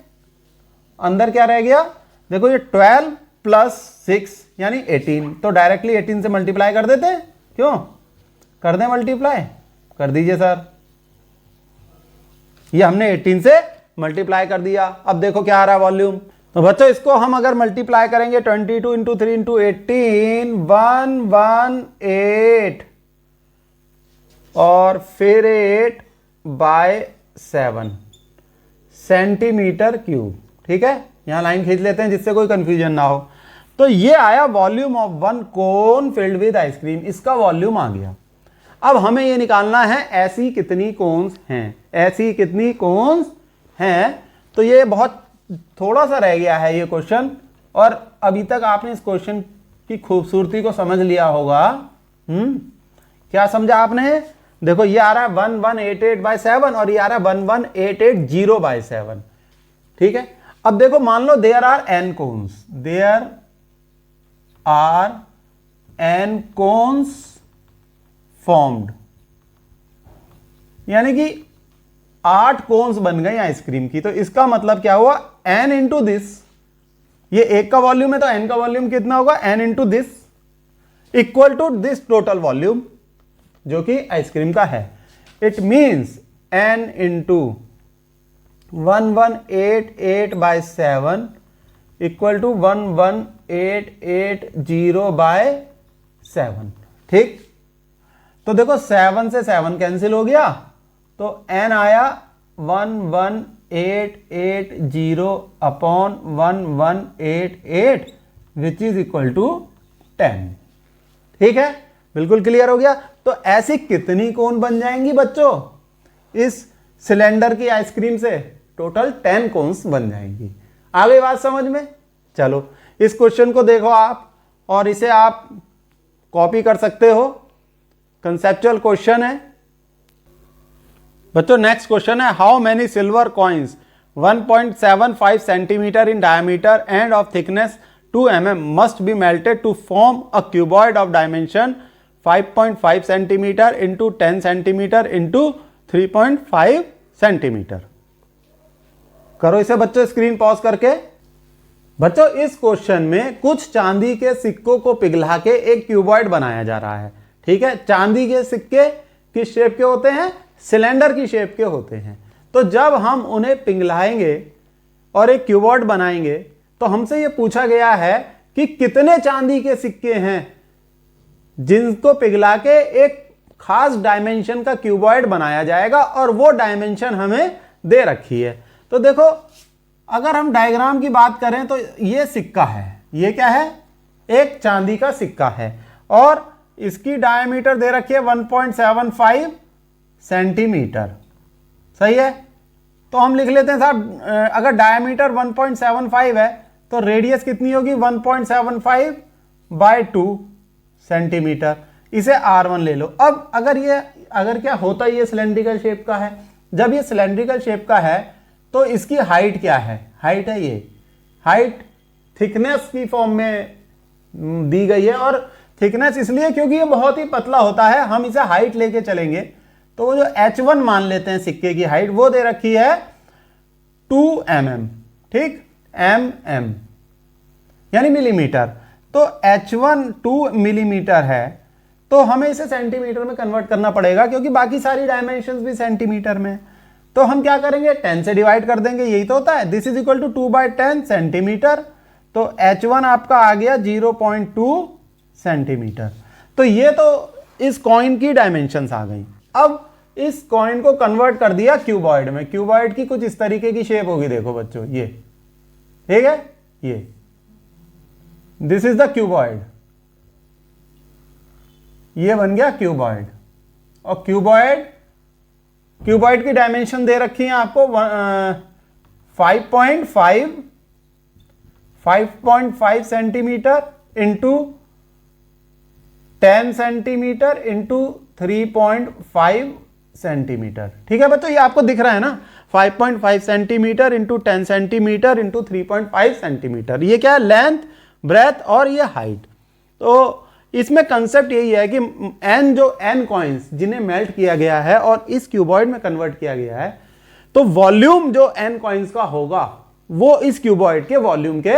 अंदर क्या रह गया? देखो ये 12 प्लस 6 यानी 18, तो डायरेक्टली 18 से मल्टीप्लाई कर देते हैं, क्यों कर दें मल्टीप्लाई? कर दीजिए सर, ये हमने 18 से मल्टीप्लाई कर दिया। अब देखो क्या आ रहा है वॉल्यूम, तो बच्चों इसको हम अगर मल्टीप्लाई करेंगे 22 इंटू 3 इंटू 18, 118 और फिर 8/7 सेंटीमीटर क्यूब, ठीक है। यहां लाइन खींच लेते हैं जिससे कोई कंफ्यूजन ना हो। तो ये आया volume of 1 cone filled with ice cream, इसका वॉल्यूम आ गया। अब हमें ये निकालना है ऐसी कितनी कोन्स हैं, ऐसी कितनी कोन्स हैं। तो ये बहुत थोड़ा सा रह गया है ये क्वेश्चन, और अभी तक आपने इस क्वेश्चन की खूबसूरती को समझ लिया होगा। क्या समझा आपने? देखो ये आ रहा है 1188/7 और ये आ रहा है 11880/7, ठीक है। अब देखो मान लो there are n cones, there are n cones formed, यानी कि 8 कोन्स बन गए आइसक्रीम की। तो इसका मतलब क्या हुआ, n इंटू दिस, ये एक का वॉल्यूम है तो n का वॉल्यूम कितना होगा, n into this equal to this total volume जो कि आइसक्रीम का है। It means n into 1188/7 equal to 11880/7, ठीक। तो देखो 7 से 7 कैंसिल हो गया, तो n आया 11880/1188 विच इज इक्वल टू 10, ठीक है। बिल्कुल क्लियर हो गया। तो ऐसी कितनी कोन बन जाएंगी बच्चों इस सिलेंडर की आइसक्रीम से, टोटल 10 कोन्स बन जाएंगी। आ गई बात समझ में। चलो इस क्वेश्चन को देखो आप, और इसे आप कॉपी कर सकते हो, कंसेप्चुअल क्वेश्चन है बच्चों। नेक्स्ट क्वेश्चन है, how many silver coins 1.75 centimetre in diameter end of thickness 2 mm must be melted to form a cuboid of dimension 5.5 centimetre into 10 centimetre into 3.5 centimetre. करो इसे बच्चों स्क्रीन पॉज करके। बच्चों इस question में कुछ चांदी के सिक्कों को पिघला के एक क्यूबॉइड बनाया जा रहा है, ठीक है। चांदी के सिक्के किस शेप के होते हैं, सिलेंडर की शेप के होते हैं। तो जब हम उन्हें पिघलाएंगे और एक क्यूबॉइड बनाएंगे तो हमसे यह पूछा गया है कि कितने चांदी के सिक्के हैं जिनको पिघला के एक खास डायमेंशन का क्यूबॉइड बनाया जाएगा, और वो डायमेंशन हमें दे रखी है। तो देखो अगर हम डायग्राम की बात करें तो ये सिक्का है, ये क्या है, एक चांदी का सिक्का है, और इसकी डायमीटर दे रखी है 1.75 सेंटीमीटर, सही है। तो हम लिख लेते हैं साहब, अगर डायमीटर 1.75 है तो रेडियस कितनी होगी, 1.75/2 सेंटीमीटर। इसे R1 ले लो। अब अगर क्या होता है, ये सिलेंड्रिकल शेप का है। जब ये सिलेंड्रिकल शेप का है तो इसकी हाइट क्या है, हाइट है ये, हाइट थिकनेस की फॉर्म में दी गई है, और थिकनेस इसलिए क्योंकि ये बहुत ही पतला होता है। हम इसे हाइट लेके चलेंगे तो वो जो H1 मान लेते हैं सिक्के की हाइट, वो दे रखी है 2 mm, ठीक, mm यानी मिलीमीटर। तो H1 2 मिलीमीटर है, तो हमें इसे सेंटीमीटर में कन्वर्ट करना पड़ेगा क्योंकि बाकी सारी डायमेंशंस भी सेंटीमीटर में। तो हम क्या करेंगे, 10 से डिवाइड कर देंगे, यही तो होता है। This is equal to 2/10 centimeter. तो H1 आपका आ गया 0.2 सेंटीमीटर। तो ये तो इस कॉइन की डायमेंशंस आ गई। अब इस कॉइन को कन्वर्ट कर दिया क्यूबॉइड में। क्यूबॉइड की कुछ इस तरीके की शेप होगी, देखो बच्चों, ये ठीक है, ये दिस इज द क्यूबॉइड, ये बन गया क्यूबॉइड। और क्यूबॉइड की डायमेंशन दे रखी है आपको 5.5 centimetre into 10 centimetre into 3.5 centimetre, ठीक है बच्चों। ये आपको दिख रहा है ना, 5.5 centimetre into 10 centimetre into 3.5 centimetre. ये क्या है, लेंथ, ब्रेथ और ये हाइट। तो इसमें कंसेप्ट यही है कि n कॉइन्स जिन्हें मेल्ट किया गया है और इस क्यूबॉइड में कन्वर्ट किया गया है, तो वॉल्यूम जो n कॉइन्स का होगा वो इस क्यूबॉइड के वॉल्यूम के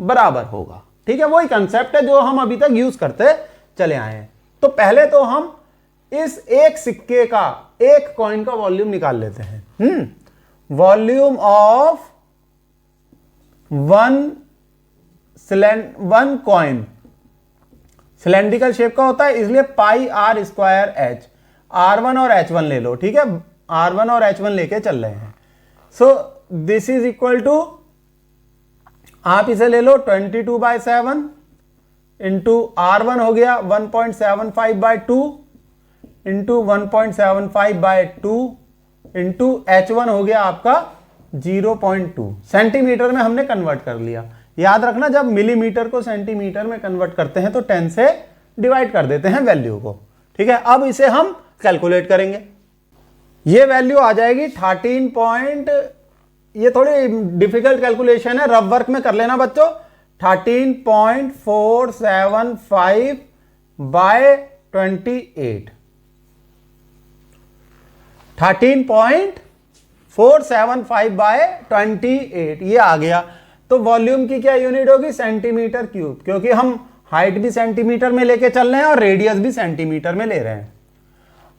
बराबर होगा, ठीक है। वही कंसेप्ट है जो हम अभी तक यूज करते चले आए हैं। तो पहले तो हम इस एक सिक्के का, एक कॉइन का वॉल्यूम निकाल लेते हैं। Volume of one coin cylindrical shape का होता है, इसलिए πr²h। R1 और H1 ले लो, ठीक है, R1 और H1 लेके चल रहे हैं। So this is equal to, आप इसे ले लो 22/7 इंटू R1 हो गया 1.75/2 इंटू 1.75/2 इंटू H1 हो गया आपका 0.2। सेंटीमीटर में हमने कन्वर्ट कर लिया। याद रखना, जब मिलीमीटर को सेंटीमीटर में कन्वर्ट करते हैं तो 10 से डिवाइड कर देते हैं वैल्यू को, ठीक है। अब इसे हम कैलकुलेट करेंगे। ये वैल्यू आ जाएगी 13 पॉइंट, ये थोड़ी डिफिकल्ट कैलकुलेशन है, रफ वर्क में कर लेना बच्चों। 13.475 बाय 28, 13.475 बाय 28 ये आ गया। तो वॉल्यूम की क्या यूनिट होगी? सेंटीमीटर क्यूब, क्योंकि हम हाइट भी सेंटीमीटर में लेके चल रहे हैं और रेडियस भी सेंटीमीटर में ले रहे हैं।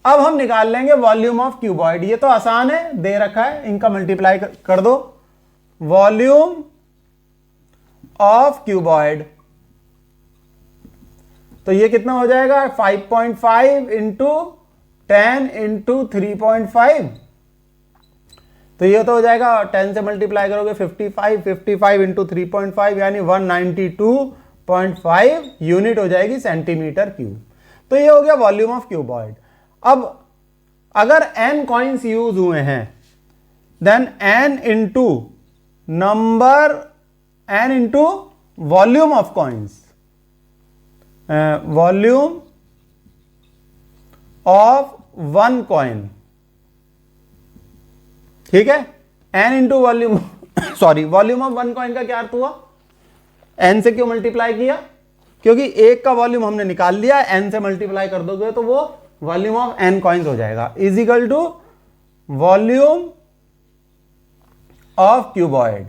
अब हम निकाल लेंगे वॉल्यूम ऑफ क्यूबॉइड। ये तो आसान है, दे रखा है, इनका मल्टीप्लाई कर दो। वॉल्यूम ऑफ क्यूबॉइड, तो ये कितना हो जाएगा? 5.5 इंटू 10 इंटू 3.5, तो ये तो हो जाएगा 10 से मल्टीप्लाई करोगे 55, 55 इंटू 3.5 यानी 192.5 यूनिट हो जाएगी सेंटीमीटर क्यूब। तो ये हो गया वॉल्यूम ऑफ क्यूबॉइड। अब अगर n कॉइन्स यूज हुए हैं, then n into number, n into volume of coins, volume of one coin, ठीक है। n into volume sorry volume of one coin का क्या अर्थ हुआ? n से क्यों मल्टीप्लाई किया? क्योंकि एक का वॉल्यूम हमने निकाल लिया, n से मल्टीप्लाई कर दोगे तो वो वॉल्यूम ऑफ n कॉइन्स हो जाएगा, is equal to volume of cuboid.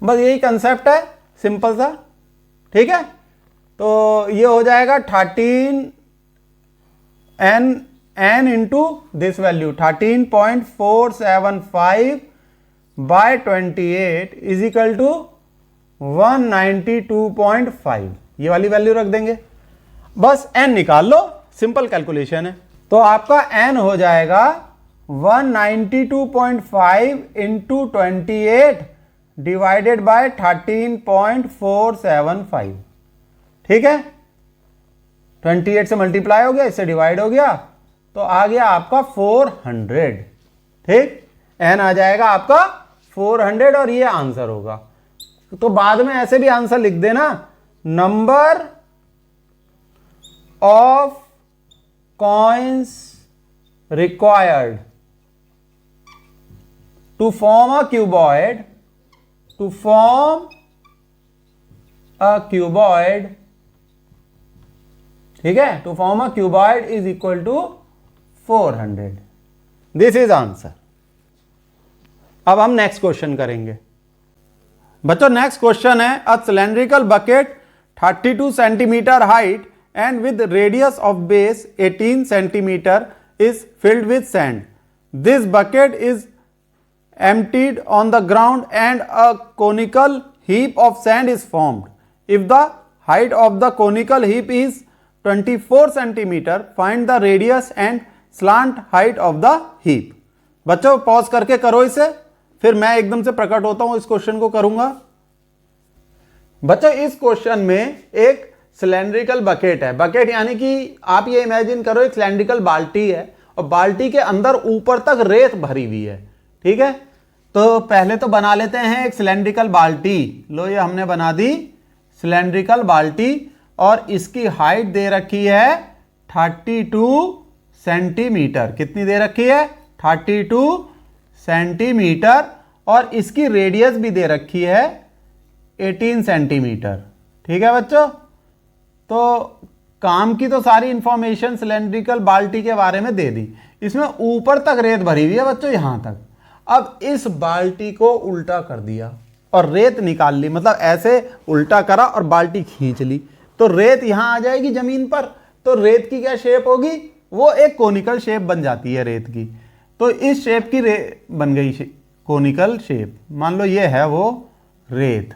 बस यही कंसेप्ट है, सिंपल सा, ठीक है। तो ये हो जाएगा 13 n into this value 13.475 by 28 is equal to 192.5, ये वाली वैल्यू रख देंगे। बस n निकाल लो, सिंपल कैलकुलेशन है। तो आपका n हो जाएगा 192.5 इंटू 28 डिवाइडेड बाय 13.475, ठीक है। 28 से मल्टीप्लाई हो गया, इससे डिवाइड हो गया, तो आ गया आपका 400, ठीक। n आ जाएगा आपका 400 और ये आंसर होगा। तो बाद में ऐसे भी आंसर लिख देना, number of coins required to form a cuboid, to form a cuboid, ठीक है, to form a cuboid is equal to 400। This is answer. अब हम नेक्स्ट क्वेश्चन करेंगे बच्चों। नेक्स्ट क्वेश्चन है, a cylindrical bucket 32 centimeter height and with radius of base 18 centimeter is filled with sand. This bucket is emptied on the ground and a conical heap of sand is formed. If the height of the conical heap is 24 centimeter, find the radius and slant height of the heap. बच्चों pause करके करो इसे, फिर मैं एकदम से प्रकट होता हूं, इस क्वेश्चन को करूंगा। बच्चों इस क्वेश्चन में एक सिलेंड्रिकल बकेट है। बकेट यानी कि आप ये इमेजिन करो एक सिलेंड्रिकल बाल्टी है और बाल्टी के अंदर ऊपर तक रेत भरी हुई है, ठीक है। तो पहले तो बना लेते हैं एक सिलेंड्रिकल बाल्टी। लो ये हमने बना दी सिलेंड्रिकल बाल्टी और इसकी हाइट दे रखी है 32 सेंटीमीटर। कितनी दे रखी है? 32 सेंटीमीटर और इसकी रेडियस भी दे रखी है 18 सेंटीमीटर, ठीक है बच्चों। तो काम की तो सारी इंफॉर्मेशन सिलेंड्रिकल बाल्टी के बारे में दे दी। इसमें ऊपर तक रेत भरी हुई है बच्चों, यहां तक। अब इस बाल्टी को उल्टा कर दिया और रेत निकाल ली, मतलब ऐसे उल्टा करा और बाल्टी खींच ली, तो रेत यहां आ जाएगी जमीन पर। तो रेत की क्या शेप होगी? वो एक कोनिकल शेप बन जाती है रेत की। तो इस शेप की बन गई कोनिकल शेप। मान लो ये है वो रेत।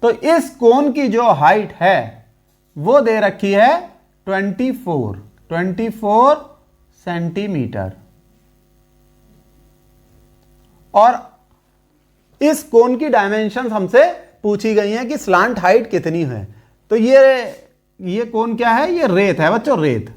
तो इस कोन की जो हाइट है वो दे रखी है 24 सेंटीमीटर और इस कोन की डायमेंशन हमसे पूछी गई है कि स्लांट हाइट कितनी है। तो ये कोन क्या है? ये रेत है बच्चों, रेत।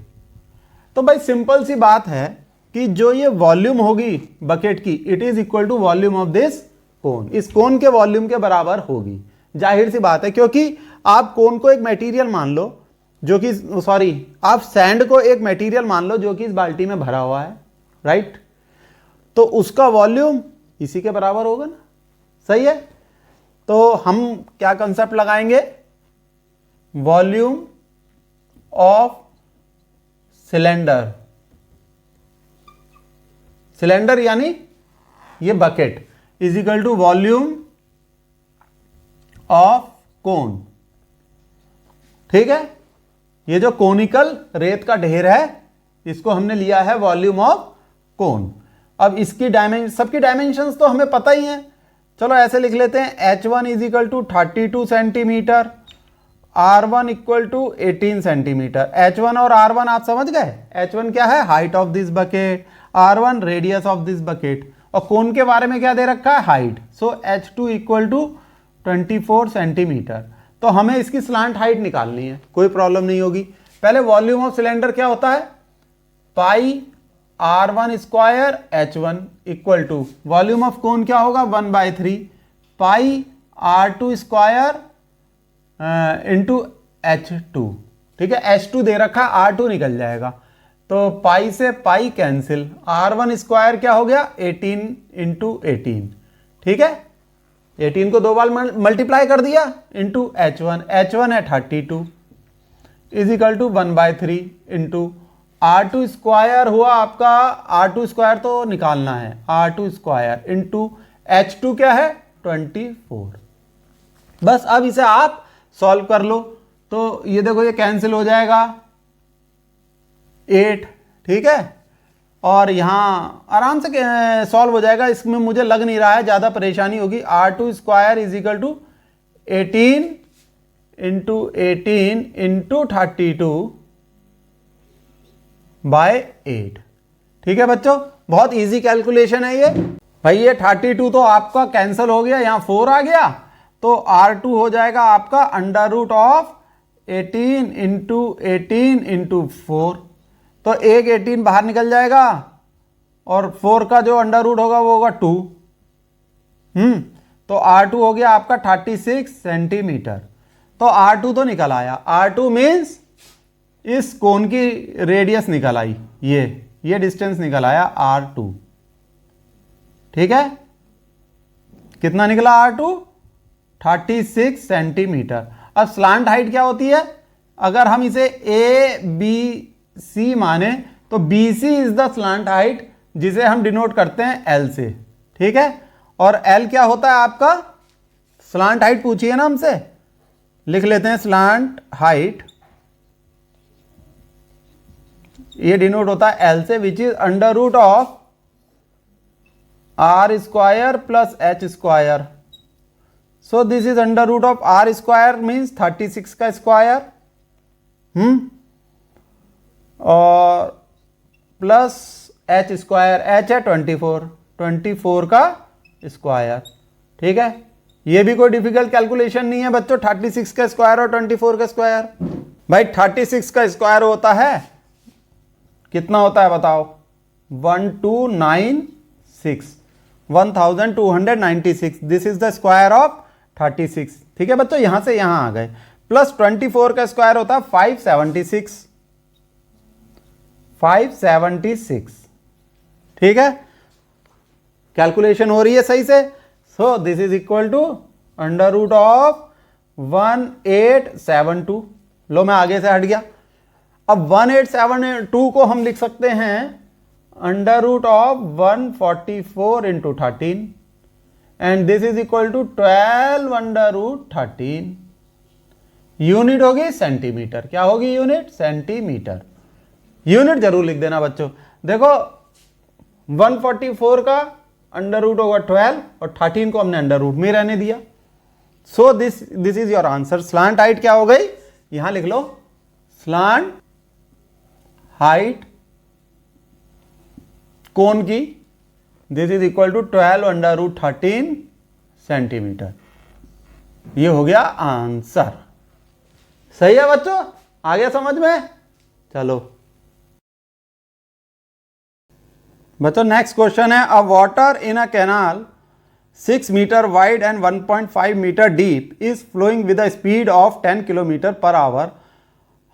तो भाई सिंपल सी बात है कि जो ये वॉल्यूम होगी बकेट की, it is equal to volume of this cone. इस कोन के वॉल्यूम के बराबर होगी, जाहिर सी बात है, क्योंकि आप कोन को एक मटेरियल मान लो जो कि सॉरी, आप सैंड को एक मटेरियल मान लो जो कि इस बाल्टी में भरा हुआ है, राइट। तो उसका वॉल्यूम इसी के बराबर होगा ना, सही है। तो हम क्या कंसेप्ट लगाएंगे, वॉल्यूम ऑफ सिलेंडर, सिलेंडर यानी ये bucket is equal to volume of cone, ठीक है। ये जो कोनिकल रेत का ढेर है इसको हमने लिया है वॉल्यूम ऑफ कोन। अब इसकी सबकी डायमेंशंस तो हमें पता ही है, चलो ऐसे लिख लेते हैं, H1 is equal to 32 centimeter, R1 equal to 18 centimeter. H1 और R1 आप समझ गए, H1 क्या है, height of this bucket, R1 radius of this bucket, और कोन के बारे में क्या दे रखा है, height. So H2 equal to 24 centimeter. तो हमें इसकी स्लांट हाइट निकालनी है, कोई प्रॉब्लम नहीं होगी। पहले वॉल्यूम ऑफ सिलेंडर क्या होता है, pi R1 square H1 equal to volume of cone क्या होगा, 1/3 पाई R2 स्क्वायर इंटू H2, ठीक है। H2 दे रखा, R2 निकल जाएगा, तो पाई से पाई कैंसिल, R1 स्क्वायर क्या हो गया, 18 इंटू 18, ठीक है। 18 को 2 बार मल्टीप्लाई कर दिया इंटू H1 है 32 is equal to 1/3 into R2 square हुआ आपका, R2 स्क्वायर तो निकालना है, R2 स्क्वायर इंटू H2 क्या है, 24। बस अब इसे आप सॉल्व कर लो, तो ये देखो ये कैंसिल हो जाएगा 8, ठीक है। और यहाँ आराम से सॉल्व हो जाएगा, इसमें मुझे लग नहीं रहा है ज़्यादा परेशानी होगी। R2 square is equal to 18 into 18 into 32 by 8, ठीक है बच्चों। बहुत इजी कैलकुलेशन है ये भाई। ये 32 तो आपका कैंसिल हो गया, यहाँ 4 आ गया, तो R2 हो जाएगा आपका अंडर रूट ऑफ 18 इंटू 4, तो एक 18 बाहर निकल जाएगा और 4 का जो अंडर रूट होगा वो होगा 2। तो R2 हो गया आपका 36 सेंटीमीटर। तो R2 तो निकल आया, R2 मीन्स इस कोन की रेडियस निकल आई, ये डिस्टेंस निकल आया R2, ठीक है। कितना निकला R2, 36 सेंटीमीटर। अब स्लांट हाइट क्या होती है, अगर हम इसे ABC माने तो BC is the slant height, जिसे हम डिनोट करते हैं L से, ठीक है। और L क्या होता है आपका, स्लांट हाइट पूछिए ना हमसे, लिख लेते हैं स्लांट हाइट, ये डिनोट होता है L से, which is under root of R square plus H square. So this is under root of R square means 36 का स्क्वायर, और प्लस H स्क्वायर, H है 24 का स्क्वायर, ठीक है। ये भी कोई डिफिकल्ट कैलकुलेशन नहीं है बच्चों, 36 का स्क्वायर और 24 का स्क्वायर। भाई 36 का स्क्वायर होता है, कितना होता है बताओ, 1296, this is the square of 36, ठीक है बच्चों। यहां से यहां आ गए, प्लस 24 का स्क्वायर होता है 576, ठीक है। कैलकुलेशन हो रही है सही से। So this is equal to under root of 1872। लो मैं आगे से हट गया। अब 1872 को हम लिख सकते हैं under root of 144 into 13, and this is equal to 12 under root 13। Unit होगी सेंटीमीटर, क्या होगी यूनिट, सेंटीमीटर। यूनिट जरूर लिख देना बच्चों। देखो 144 का अंडर रूट होगा 12 और 13 को हमने अंडर रूट में रहने दिया। सो this is your answer. Slant height क्या हो गई, यहां लिख लो, स्लांट हाइट कोन की, this is equal to 12 under root 13 centimeter. ये हो गया आंसर। सही है बच्चों, आ गया समझ में। चलो बच्चों नेक्स्ट क्वेश्चन है, a water in a canal 6 meter wide and 1.5 meter deep is flowing with a speed of 10 kilometer per hour.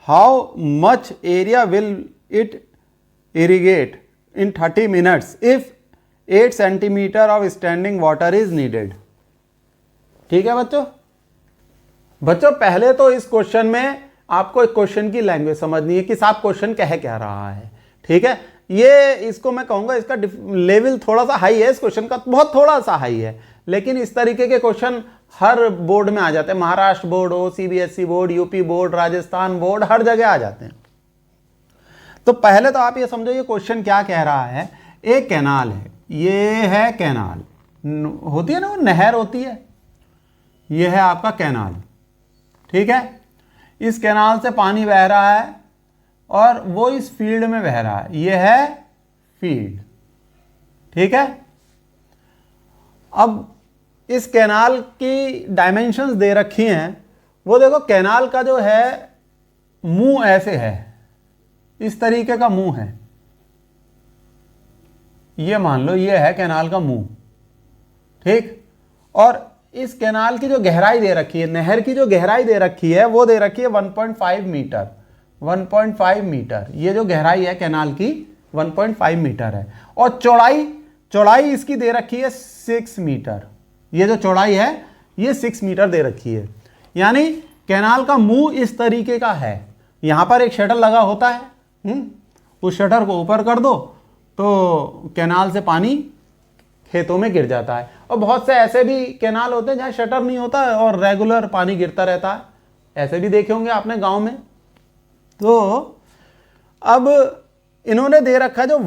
How much area will it irrigate in 30 minutes if 8 centimeter of standing water is needed. ठीक है बच्चों पहले तो इस question में आपको एक question की लैंग्वेज समझनी है कि साहब क्वेश्चन कह रहा है। ठीक है, ये इसको मैं कहूंगा इसका लेवल थोड़ा सा हाई है, इस क्वेश्चन का बहुत थोड़ा सा हाई है, लेकिन इस तरीके के क्वेश्चन हर बोर्ड में आ जाते हैं। महाराष्ट्र बोर्ड हो, CBSE board, UP board, Rajasthan board, हर जगह आ जाते हैं। तो पहले तो आप ये समझो ये क्वेश्चन क्या कह रहा है। एक कैनाल है, ये है कैनाल, होती है ना, वो नहर होती है, ये है आपका कैनाल। ठीक है, इस कैनाल से पानी बह रहा है और वो इस फील्ड में बह रहा है, ये है फील्ड। ठीक है, अब इस कैनाल की डायमेंशंस दे रखी हैं। वो देखो कैनाल का जो है मुंह ऐसे है, इस तरीके का मुंह है, ये मान लो ये है कैनाल का मुंह। ठीक, और इस कैनाल की जो गहराई दे रखी है, नहर की जो गहराई दे रखी है वो दे रखी है 1.5 मीटर। 1.5 मीटर ये जो गहराई है कैनाल की 1.5 मीटर है, और चौड़ाई इसकी दे रखी है 6 मीटर। ये जो चौड़ाई है ये 6 मीटर दे रखी है, यानी कैनाल का मुंह इस तरीके का है। यहां पर एक शटर लगा होता है, उस शटर को ऊपर कर दो तो कैनाल से पानी खेतों में गिर जाता है। और बहुत से ऐसे भी कैनाल होते हैं जहां शटर नहीं होता है और रेगुलर पानी गिरता रहता है, ऐसे भी देखे होंगे आपने गांव में। तो अब इन्होंने दे रखा है जो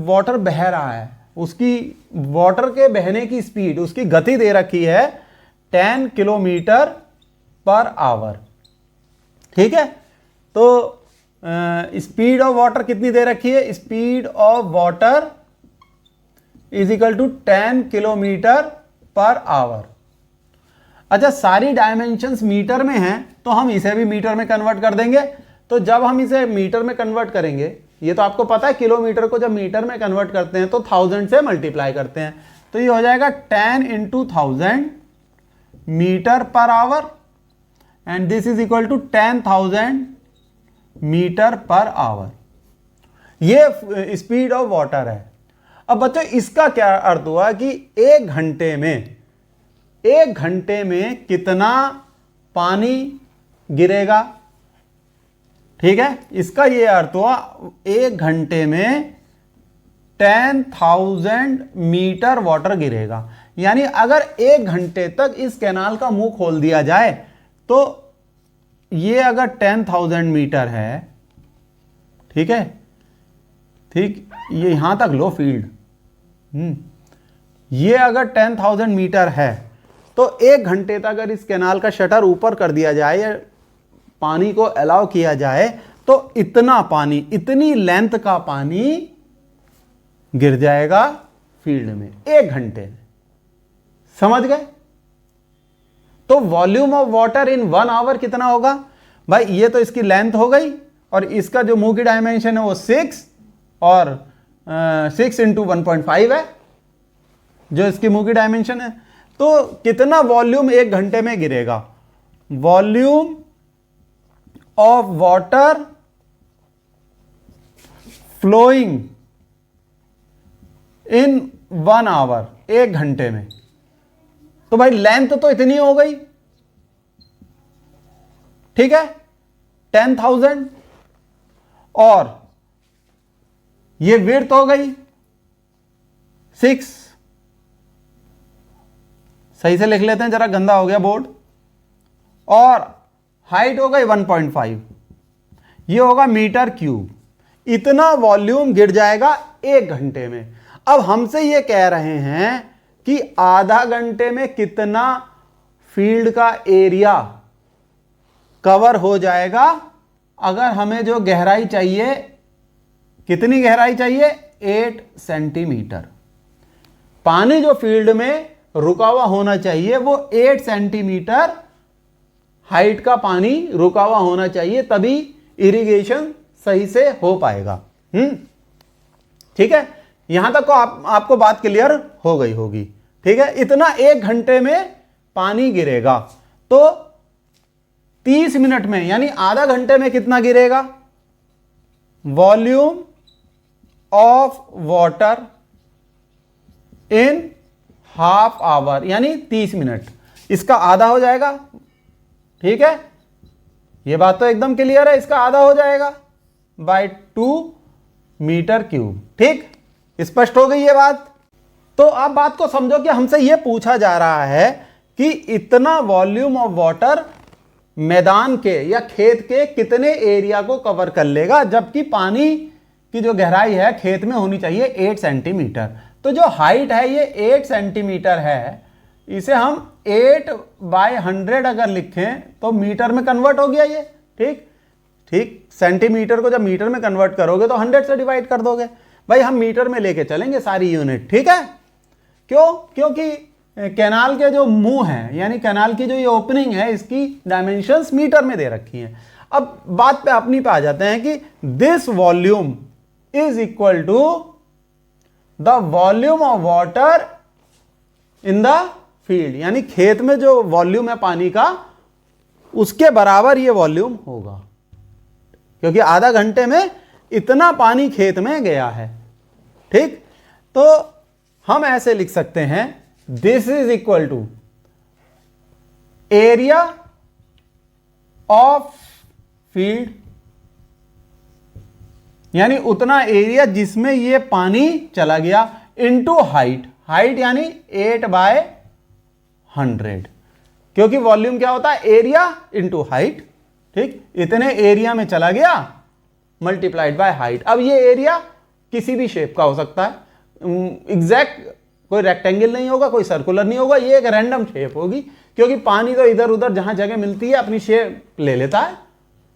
वाटर बह रहा है, उसकी वाटर के बहने की स्पीड, उसकी गति दे रखी है 10 किलोमीटर पर आवर। ठीक है, तो स्पीड ऑफ वाटर कितनी दे रखी है? Speed of water is equal to 10 kilometer per hour. अच्छा, सारी डायमेंशंस मीटर में हैं तो हम इसे भी मीटर में कन्वर्ट कर देंगे। तो जब हम इसे मीटर में कन्वर्ट करेंगे, ये तो आपको पता है किलोमीटर को जब मीटर में कन्वर्ट करते हैं तो 1000 से मल्टीप्लाई करते हैं, तो ये हो जाएगा 10 इंटू 1000 meter per hour, and this is equal to 10,000 meter per hour. ये स्पीड ऑफ वाटर है। अब बच्चों इसका क्या अर्थ हुआ कि एक घंटे में कितना पानी गिरेगा। ठीक है, इसका ये अर्थ हुआ एक घंटे में 10,000 मीटर वाटर गिरेगा। यानी अगर एक घंटे तक इस कैनाल का मुंह खोल दिया जाए तो ये अगर 10,000 मीटर है, ठीक है, ठीक, ये यहां तक लो फील्ड, ये अगर 10,000 मीटर है तो एक घंटे तक अगर इस कैनाल का शटर ऊपर कर दिया जाए या पानी को अलाउ किया जाए तो इतना पानी, इतनी लेंथ का पानी गिर जाएगा फील्ड में एक घंटे में। समझ गए? तो volume of water in 1 hour कितना होगा भाई? ये तो इसकी लेंथ हो गई और इसका जो मुंह की डायमेंशन है वो 6 और 6 इंटू 1.5 है जो इसकी मुंह की डायमेंशन है। तो कितना वॉल्यूम एक घंटे में गिरेगा? Volume of water flowing in 1 hour, एक घंटे में। तो भाई लेंथ तो इतनी हो गई, ठीक है, 10,000, और ये विड्थ हो गई 6। सही से लिख लेते हैं, जरा गंदा हो गया बोर्ड। और हाइट हो गई 1.5, ये होगा मीटर क्यूब। इतना वॉल्यूम गिर जाएगा एक घंटे में। अब हमसे ये कह रहे हैं कि आधा घंटे में कितना फील्ड का एरिया कवर हो जाएगा अगर हमें जो गहराई चाहिए, कितनी गहराई चाहिए? 8 सेंटीमीटर। पानी जो फील्ड में रुका हुआ होना चाहिए वो 8 सेंटीमीटर हाइट का पानी रुका हुआ होना चाहिए, तभी इरिगेशन सही से हो पाएगा। ठीक है, यहां तक को आपको बात क्लियर हो गई होगी। ठीक है, इतना एक घंटे में पानी गिरेगा। तो 30 मिनट में यानी आधा घंटे में कितना गिरेगा? Volume of water in half hour यानी 30 मिनट, इसका आधा हो जाएगा। ठीक है, ये बात तो एकदम क्लियर है, इसका आधा हो जाएगा बाय 2 मीटर क्यूब। ठीक, स्पष्ट हो गई ये बात। तो आप बात को समझो कि हमसे ये पूछा जा रहा है कि इतना वॉल्यूम ऑफ वाटर मैदान के या खेत के कितने एरिया को कवर कर लेगा, जबकि पानी की जो गहराई है खेत में होनी चाहिए 8 सेंटीमीटर। तो जो हाइट है ये 8 सेंटीमीटर है, इसे हम 8/100 अगर लिखें तो मीटर में कन्वर्ट हो गया ये। ठीक ठीक, सेंटीमीटर को जब मीटर में कन्वर्ट करोगे तो 100 से डिवाइड कर दोगे। भाई हम मीटर में लेके चलेंगे सारी यूनिट। ठीक है, क्यों? क्योंकि कैनाल के जो मुंह हैं यानी कैनाल की जो ये ओपनिंग है इसकी डायमेंशंस मीटर में दे रखी हैं। अब बात पे अपनी पे आ जाते हैं कि this volume is equal to the volume of water in the field, यानी खेत में जो वॉल्यूम है पानी का उसके बराबर ये वॉल्यूम होगा, क्योंकि आधा घंटे में इतना पानी खेत में गया है। ठीक, तो हम ऐसे लिख सकते हैं this is equal to area of field, यानी उतना एरिया जिसमें ये पानी चला गया, इनटू हाइट। हाइट यानी 8/100, क्योंकि वॉल्यूम क्या होता है? Area into height. ठीक, इतने एरिया में चला गया मल्टीप्लाइड बाय हाइट। अब ये एरिया किसी भी शेप का हो सकता है, एग्जैक्ट कोई रेक्टेंगल नहीं होगा, कोई सर्कुलर नहीं होगा, ये एक रैंडम शेप होगी, क्योंकि पानी तो इधर उधर जहां जगह मिलती है अपनी शेप ले लेता है।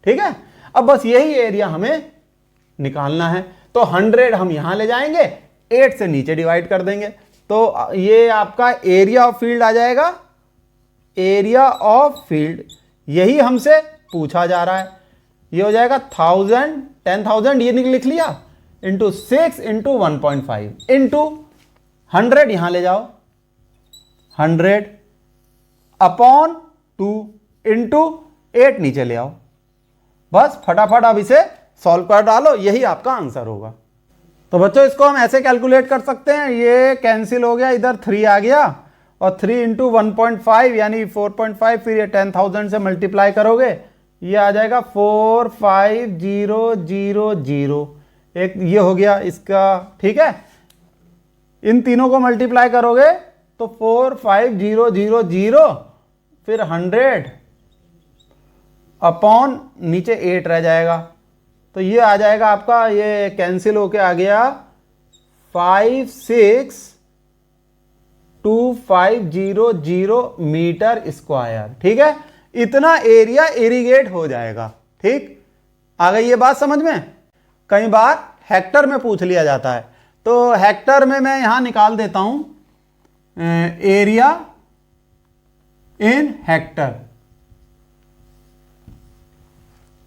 ठीक है, अब बस यही एरिया हमें निकालना है। तो 100 हम यहां ले जाएंगे, 8 से नीचे डिवाइड कर देंगे, तो ये आपका एरिया ऑफ फील्ड आ जाएगा। एरिया ऑफ फील्ड यही हमसे पूछा जा रहा है, ये हो जाएगा 1000, 10,000 ये लिख लिया, इंटू 6 इंटू 1.5 इंटू 100 यहां ले जाओ, 100 अपॉन 2 इंटू 8 नीचे ले आओ। बस फटाफट अब इसे सॉल्व कर डालो, यही आपका आंसर होगा। तो बच्चों इसको हम ऐसे कैलकुलेट कर सकते हैं, ये कैंसिल हो गया, इधर 3 आ गया और 3 इंटू 1.5 यानी 4.5, फिर ये 10,000 से मल्टीप्लाई करोगे, ये आ जाएगा 45000। एक ये हो गया इसका। ठीक है, इन तीनों को मल्टीप्लाई करोगे तो 45000 फिर 100 अपॉन नीचे 8 रह जाएगा, तो ये आ जाएगा आपका, ये कैंसिल होके आ गया 56250 मीटर स्क्वायर। ठीक है, इतना एरिया इरिगेट हो जाएगा। ठीक, आ गई ये बात समझ में? कई बार हेक्टर में पूछ लिया जाता है, तो हेक्टर में मैं यहां निकाल देता हूं एरिया इन हेक्टर,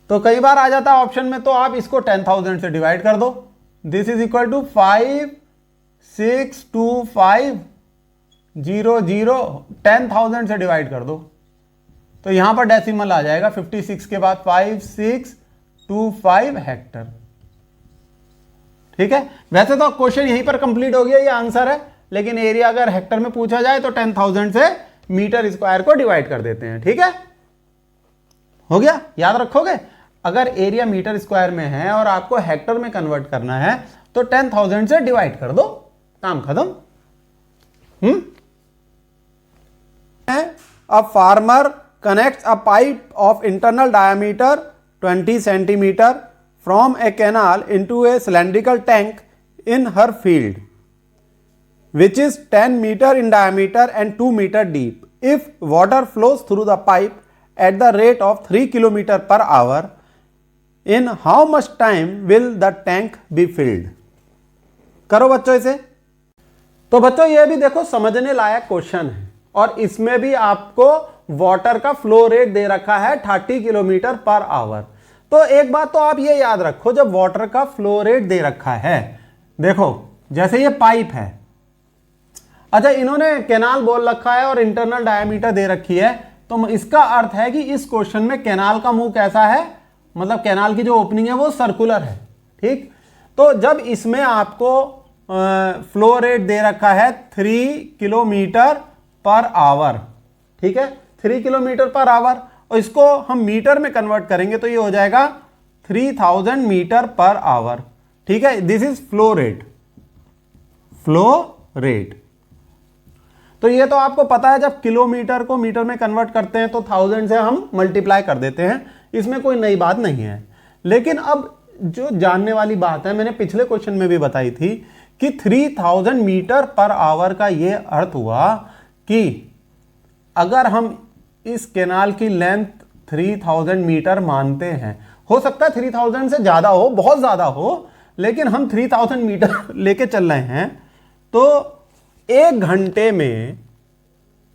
तो कई बार आ जाता है ऑप्शन में, तो आप इसको 10,000 से डिवाइड कर दो। दिस इज इक्वल टू 56250, 10,000 से डिवाइड कर दो, तो यहां पर डेसिमल आ जाएगा 56 के बाद 5625 हेक्टर। ठीक है, वैसे तो क्वेश्चन यहीं पर कंप्लीट हो गया, ये आंसर है, लेकिन एरिया अगर हेक्टर में पूछा जाए तो 10,000 से मीटर स्क्वायर को डिवाइड कर देते हैं। ठीक है, हो गया, याद रखोगे। अगर एरिया मीटर स्क्वायर में है और आपको हेक्टर में कन्वर्ट करना है तो 10,000 से डिवाइड कर दो, काम खत्म। A farmer connects a pipe of internal diameter 20 centimeter from a canal into a cylindrical tank in her field, which is 10 meter in diameter and 2 meter deep. If water flows through the pipe at the rate of 3 km per hour, in how much time will the tank be filled? करो बच्चों इसे। तो बच्चों ये भी देखो समझने लायक question है, और इसमें भी आपको वाटर का फ्लो रेट दे रखा है 30 किलोमीटर पर आवर। तो एक बात तो आप ये याद रखो, जब वाटर का फ्लो रेट दे रखा है, देखो जैसे ये पाइप है, अच्छा इन्होंने कैनाल बोल रखा है और इंटरनल डायमीटर दे रखी है तो इसका अर्थ है कि इस क्वेश्चन में कैनाल का मुंह कैसा है, मतलब कैनाल की जो ओपनिंग है वो सर्कुलर है। ठीक, तो जब इसमें आपको फ्लो रेट दे रखा है 3 किलोमीटर पर आवर, ठीक है, 3 किलोमीटर पर आवर, और इसको हम मीटर में कन्वर्ट करेंगे तो ये हो जाएगा 3000 मीटर पर आवर। ठीक है, this is flow rate, flow rate. तो ये तो आपको पता है, जब किलोमीटर को मीटर में कन्वर्ट करते हैं तो 1000 से हम मल्टीप्लाई कर देते हैं, इसमें कोई नई बात नहीं है। लेकिन अब जो जानने वाली बात है, मैंने पिछले क्वेश्चन में भी बताई थी कि 3000 मीटर पर आवर का ये अर्थ हुआ कि अगर हम इस कैनाल की लेंथ 3000 मीटर मानते हैं, हो सकता है 3000 से ज्यादा हो, बहुत ज्यादा हो, लेकिन हम 3000 मीटर लेके चल रहे हैं, तो 1 घंटे में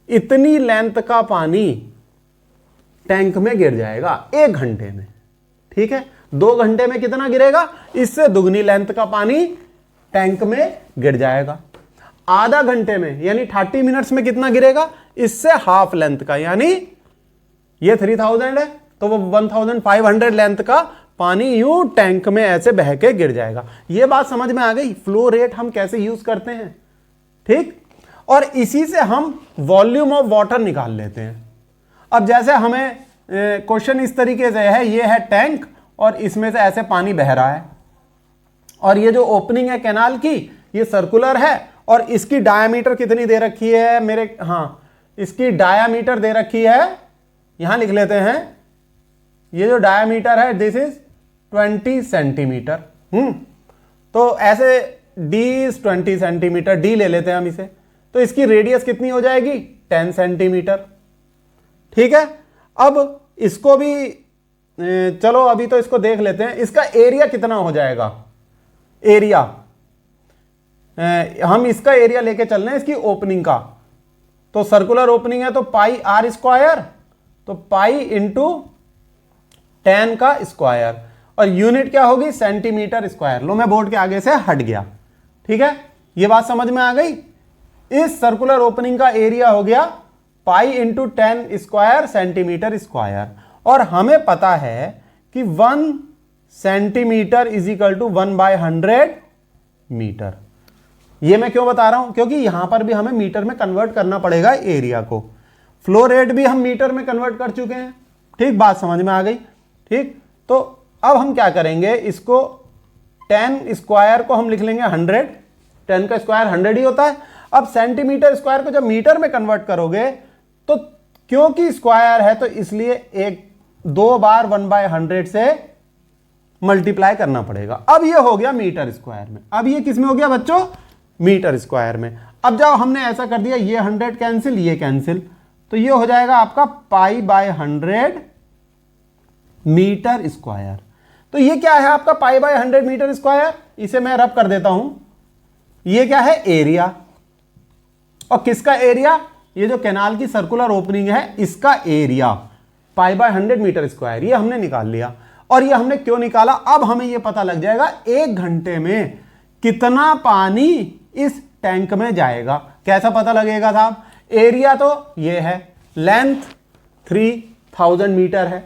इतनी लेंथ का पानी टैंक में गिर जाएगा, 1 घंटे में। ठीक है, 2 घंटे में कितना गिरेगा, इससे दुगनी लेंथ का पानी टैंक में गिर जाएगा। आधा घंटे में यानी 30 मिनट्स में कितना गिरेगा, इससे हाफ लेंथ का, यानी ये 3000 है तो वो 1500 लेंथ का पानी यूं टैंक में ऐसे बह के गिर जाएगा। ये बात समझ में आ गई, फ्लो रेट हम कैसे यूज करते हैं। ठीक, और इसी से हम वॉल्यूम ऑफ वाटर निकाल लेते हैं। अब जैसे हमें क्वेश्चन इस तरीके से है, ये है टैंक और इसमें से ऐसे पानी बह रहा है, और ये जो ओपनिंग है कैनाल की ये सर्कुलर है, और इसकी डायामीटर कितनी दे रखी है मेरे, हाँ इसकी डायामीटर दे रखी है, यहां लिख लेते हैं, ये जो डायामीटर है दिस इज 20 सेंटीमीटर। तो ऐसे डी इज 20 सेंटीमीटर, डी ले लेते हैं हम इसे, तो इसकी रेडियस कितनी हो जाएगी 10 सेंटीमीटर। ठीक है, अब इसको भी चलो अभी तो इसको देख लेते हैं, इसका एरिया कितना हो जाएगा, एरिया हम इसका एरिया लेके चल रहे हैं इसकी ओपनिंग का, तो सर्कुलर ओपनिंग है तो पाई आर स्क्वायर, तो पाई इंटू 10 का स्क्वायर, और यूनिट क्या होगी सेंटीमीटर स्क्वायर। लो मैं बोर्ड के आगे से हट गया। ठीक है, ये बात समझ में आ गई। इस सर्कुलर ओपनिंग का एरिया हो गया pi into 10 square centimeter square, और हमें पता है कि 1 centimeter is equal to 1/100 meter. ये मैं क्यों बता रहा हूं, क्योंकि यहां पर भी हमें मीटर में कन्वर्ट करना पड़ेगा एरिया को। फ्लो रेट भी हम मीटर में कन्वर्ट कर चुके हैं। ठीक, बात समझ में आ गई। ठीक, तो अब हम क्या करेंगे, इसको 10 स्क्वायर को हम लिख लेंगे 100, 10 का स्क्वायर 100 ही होता है। अब सेंटीमीटर स्क्वायर को जब मीटर में कन्वर्ट करोगे तो क्योंकि स्क्वायर है तो इसलिए 2 बार 1/100 से मल्टीप्लाई करना पड़ेगा। अब ये हो गया मीटर स्क्वायर में, अब ये किस में हो गया बच्चों, मीटर स्क्वायर में। अब जब हमने ऐसा कर दिया, ये 100 कैंसिल, ये कैंसिल, तो ये हो जाएगा आपका π/100 मीटर स्क्वायर। तो ये क्या है आपका π/100 मीटर स्क्वायर, इसे मैं रब कर देता हूं। ये क्या है, एरिया, और किसका एरिया, ये जो कैनाल की सर्कुलर ओपनिंग है इसका एरिया π/100 मीटर स्क्वायर, ये हमने निकाल लिया। और ये हमने क्यों निकाला, अब हमें ये पता लग जाएगा 1 घंटे में कितना पानी इस टैंक में जाएगा। कैसा पता लगेगा साहब, एरिया तो ये है, लेंथ 3000 मीटर है।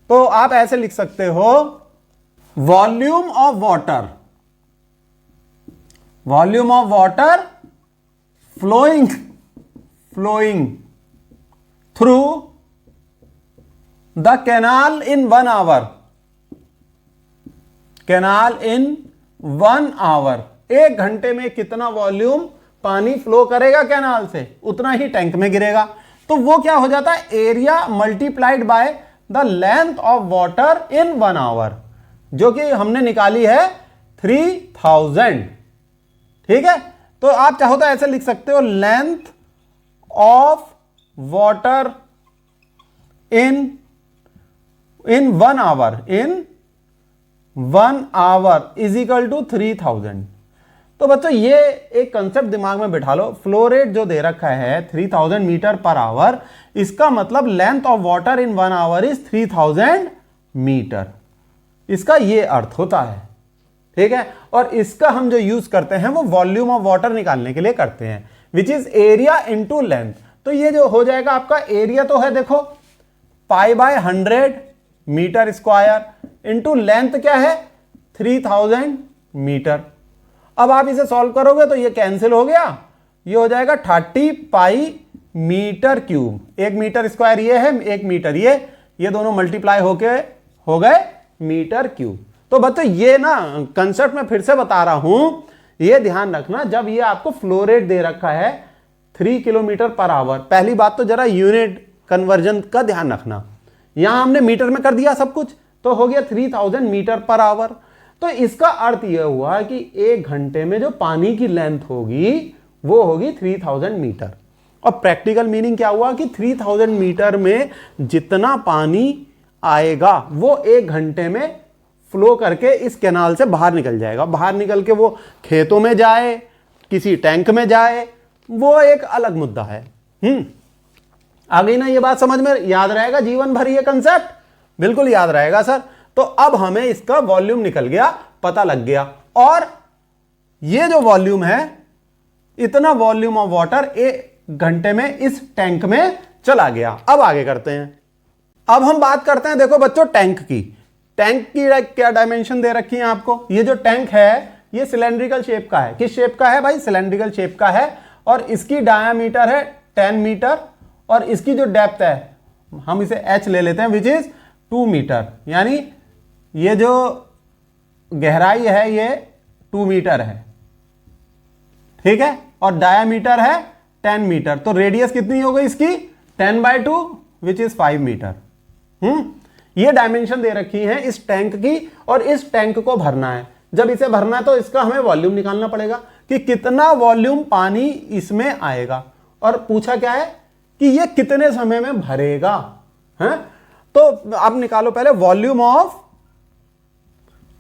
तो आप ऐसे लिख सकते हो, volume of water, volume of water flowing through the canal in 1 hour, canal in 1 hour, 1 घंटे में कितना वॉल्यूम पानी फ्लो करेगा कैनाल से, उतना ही टैंक में गिरेगा। तो वो क्या हो जाता है, area multiplied by the length of water in 1 hour, जो कि हमने निकाली है 3000। ठीक है, तो आप चाहो तो ऐसे लिख सकते हो, length of water in 1 hour, in 1 hour is equal to 3000। तो बच्चों ये एक कंसेप्ट दिमाग में बिठा लो, फ्लो रेट जो दे रखा है 3000 मीटर पर आवर, इसका मतलब length of water in 1 hour is 3000 meter, इसका ये अर्थ होता है। ठीक है, और इसका हम जो यूज करते हैं वो वॉल्यूम ऑफ वाटर निकालने के लिए करते हैं, which is area into length. तो ये जो हो जाएगा आपका एरिया तो है देखो π/100 मीटर स्क्वायर इंटू लेंथ क्या है 3000 मीटर। अब आप इसे सॉल्व करोगे तो ये कैंसिल हो गया, ये हो जाएगा 30 pi meter cube. 1 meter square ये है, 1 मीटर ये दोनों मल्टीप्लाई होके हो गए मीटर क्यूब। तो बच्चों ये ना कंसेप्ट में फिर से बता रहा हूं, ये ध्यान रखना जब ये आपको फ्लो रेट दे रखा है 3 किलोमीटर पर आवर, पहली बात तो जरा यूनिट कन्वर्जन का ध्यान रखना। यहां हमने मीटर में कर दिया सब कुछ, तो हो गया 3000 मीटर पर आवर। तो इसका अर्थ यह हुआ कि 1 घंटे में जो पानी की लेंथ होगी वो होगी 3000 मीटर। और प्रैक्टिकल मीनिंग क्या हुआ कि 3000 मीटर में जितना पानी आएगा वो 1 घंटे में फ्लो करके इस कैनाल से बाहर निकल जाएगा। बाहर निकल के वो खेतों में जाए, किसी टैंक में जाए, वो एक अलग मुद्दा है। आ गई ना ये बात समझ में? याद रहेगा जीवन भर ये कंसेप्ट? बिल्कुल याद रहेगा सर। तो अब हमें इसका वॉल्यूम निकल गया, पता लग गया। और ये जो वॉल्यूम है, इतना वॉल्यूम ऑफ वाटर 1 घंटे में इस टैंक में चला गया। अब आगे करते हैं। अब हम बात करते हैं देखो बच्चों टैंक की। टैंक की क्या डायमेंशन दे रखी है आपको? ये जो टैंक है ये सिलेंड्रिकल शेप का है। किस शेप का है भाई? सिलेंड्रिकल शेप का है। और इसकी डायामीटर है 10 मीटर और इसकी जो डेप्थ है हम इसे h ले लेते हैं विच इज 2 मीटर। यानी ये जो गहराई है ये 2 मीटर है, ठीक है, और डायामीटर है 10 मीटर। तो रेडियस कितनी हो गई इसकी? 10/2 विच इज 5 मीटर। ये डायमेंशन दे रखी है इस टैंक की और इस टैंक को भरना है। जब इसे भरना है तो इसका हमें वॉल्यूम निकालना पड़ेगा कि कितना वॉल्यूम पानी इसमें आएगा। और पूछा क्या है कि ये कितने समय में भरेगा है? तो अब निकालो पहले वॉल्यूम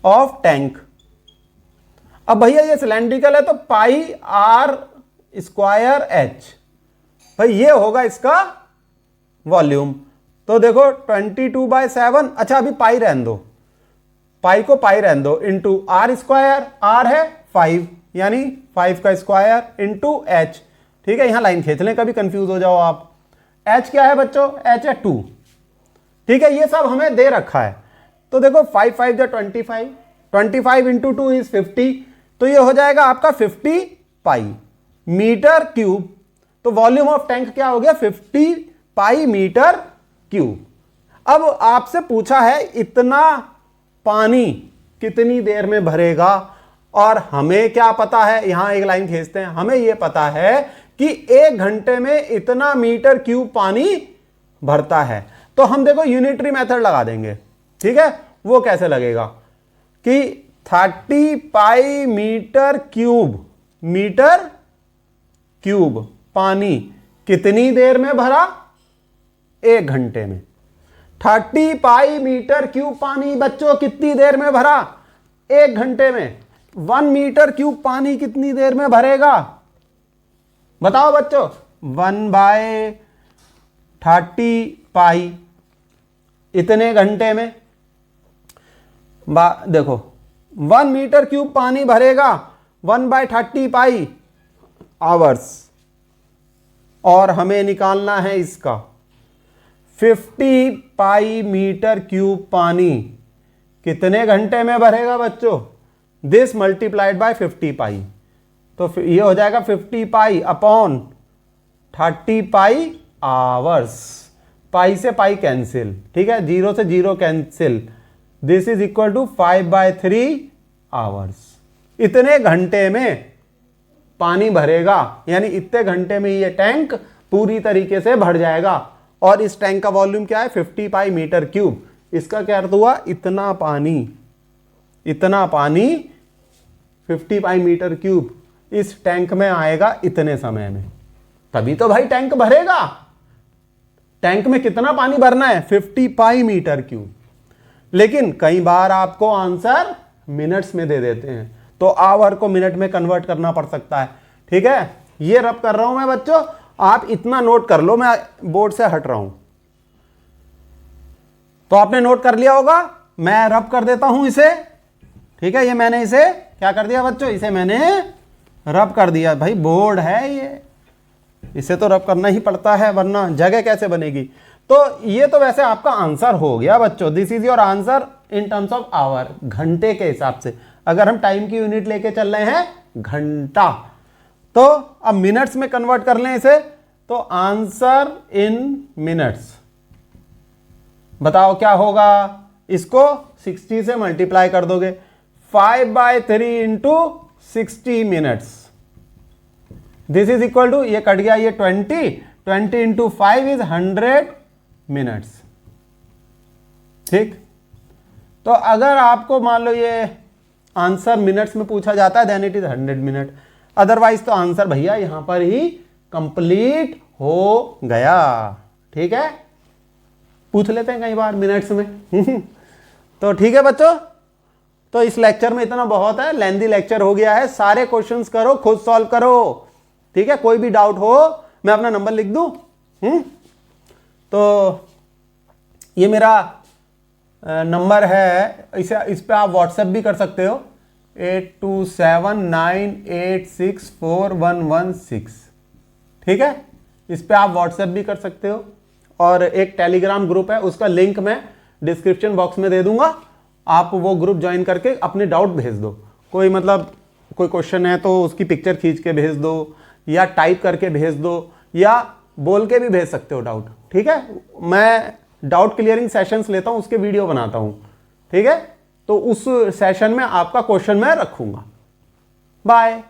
ऑफ टैंक। अब भैया ये सिलेंड्रिकल है तो πr²h, भाई ये होगा इसका वॉल्यूम। तो देखो 22/7, अच्छा अभी पाई रहने दो, पाई को पाई रहने दो, इंटू r², r है 5 यानी 5 का स्क्वायर इंटू h। ठीक है, यहां लाइन खींच लें, कभी कंफ्यूज हो जाओ आप। h क्या है बच्चों? h है 2। ठीक है, ये सब हमें दे रखा है। तो देखो 5 5 जो 25, 25 इंटू 2 इज 50, तो ये हो जाएगा आपका 50 पाई मीटर क्यूब। तो वॉल्यूम ऑफ टैंक क्या हो गया? 50 पाई मीटर क्यूब। अब आपसे पूछा है इतना पानी कितनी देर में भरेगा, और हमें क्या पता है, यहां एक लाइन खींचते हैं, हमें यह पता है कि 1 घंटे में इतना मीटर क्यूब पानी भरता है। तो हम देखो यूनिटरी मेथड लगा देंगे। ठीक है, वो कैसे लगेगा कि 30 पाई मीटर क्यूब पानी कितनी देर में भरा? 1 घंटे में। 30 पाई मीटर क्यूब पानी बच्चों कितनी देर में भरा? 1 घंटे में। 1 मीटर क्यूब पानी कितनी देर में भरेगा? बताओ बच्चों। 1/30 पाई इतने घंटे में। देखो 1 मीटर क्यूब पानी भरेगा 1/30 पाई आवर्स, और हमें निकालना है इसका 50 पाई मीटर क्यूब पानी कितने घंटे में भरेगा बच्चों? दिस मल्टीप्लाइड बाय 50 पाई। तो ये हो जाएगा 50 पाई अपॉन 30 पाई आवर्स। पाई से पाई कैंसिल, ठीक है, 0 से 0 cancel. This is equal to 5/3 hours. इतने घंटे में पानी भरेगा, यानी इतने घंटे में ये टैंक पूरी तरीके से भर जाएगा। और इस टैंक का वॉल्यूम क्या है? 50 पाई मीटर क्यूब। इसका क्या अर्थ हुआ? इतना पानी 50 पाई मीटर क्यूब इस टैंक में आएगा इतने समय में, तभी तो भाई टैंक भरेगा। टैंक में कितना पानी भरना है? 50 पाई मीटर क्यूब। लेकिन कई बार आपको आंसर मिनट्स में दे देते हैं, तो आवर को मिनट में कन्वर्ट करना पड़ सकता है। ठीक है, ये रब कर रहा हूं मैं बच्चों, आप इतना नोट कर लो, मैं बोर्ड से हट रहा हूं। तो आपने नोट कर लिया होगा, मैं रब कर देता हूं इसे। ठीक है, ये मैंने इसे क्या कर दिया बच्चों? इसे मैंने रब कर दिया। भाई बोर्ड है ये, इसे तो रब करना ही पड़ता है वरना जगह कैसे बनेगी। तो ये तो वैसे आपका आंसर हो गया बच्चों, this is your answer in terms of hour, घंटे के हिसाब से। अगर हम टाइम की यूनिट लेके चल रहे हैं घंटा, तो अब मिनट्स में कन्वर्ट कर लें इसे, तो आंसर इन मिनट्स बताओ क्या होगा। इसको 60 से मल्टीप्लाई कर दोगे, 5/3 इंटू 60 minutes, this is equal to, ये कट गया, ये 20 इंटू 5 इज 100 मिनट्स। ठीक, तो अगर आपको मान लो ये आंसर मिनट्स में पूछा जाता है then it is 100 minute, otherwise तो आंसर भैया यहां पर ही कंप्लीट हो गया। ठीक है, पूछ लेते हैं कई बार मिनट्स में तो ठीक है बच्चों, तो इस लेक्चर में इतना बहुत है, लेंदी लेक्चर हो गया है। सारे क्वेश्चंस करो, खुद सॉल्व करो। ठीक है, कोई भी डाउट हो मैं अपना नंबर लिख दूं। तो ये मेरा नंबर है, इस पे आप व्हाट्सएप भी कर सकते हो, 8279864116। ठीक है, इस पे आप व्हाट्सएप भी कर सकते हो, और एक टेलीग्राम ग्रुप है, उसका लिंक मैं डिस्क्रिप्शन बॉक्स में दे दूंगा। आप वो ग्रुप ज्वाइन करके अपने डाउट भेज दो। कोई मतलब कोई क्वेश्चन है तो उसकी पिक्चर खींच के भेज दो, या टाइप करके भेज दो, या बोल के भी भेज सकते हो डाउट। ठीक है, मैं डाउट क्लियरिंग सेशंस लेता हूं, उसके वीडियो बनाता हूं। ठीक है, तो उस सेशन में आपका क्वेश्चन मैं रखूंगा। बाय।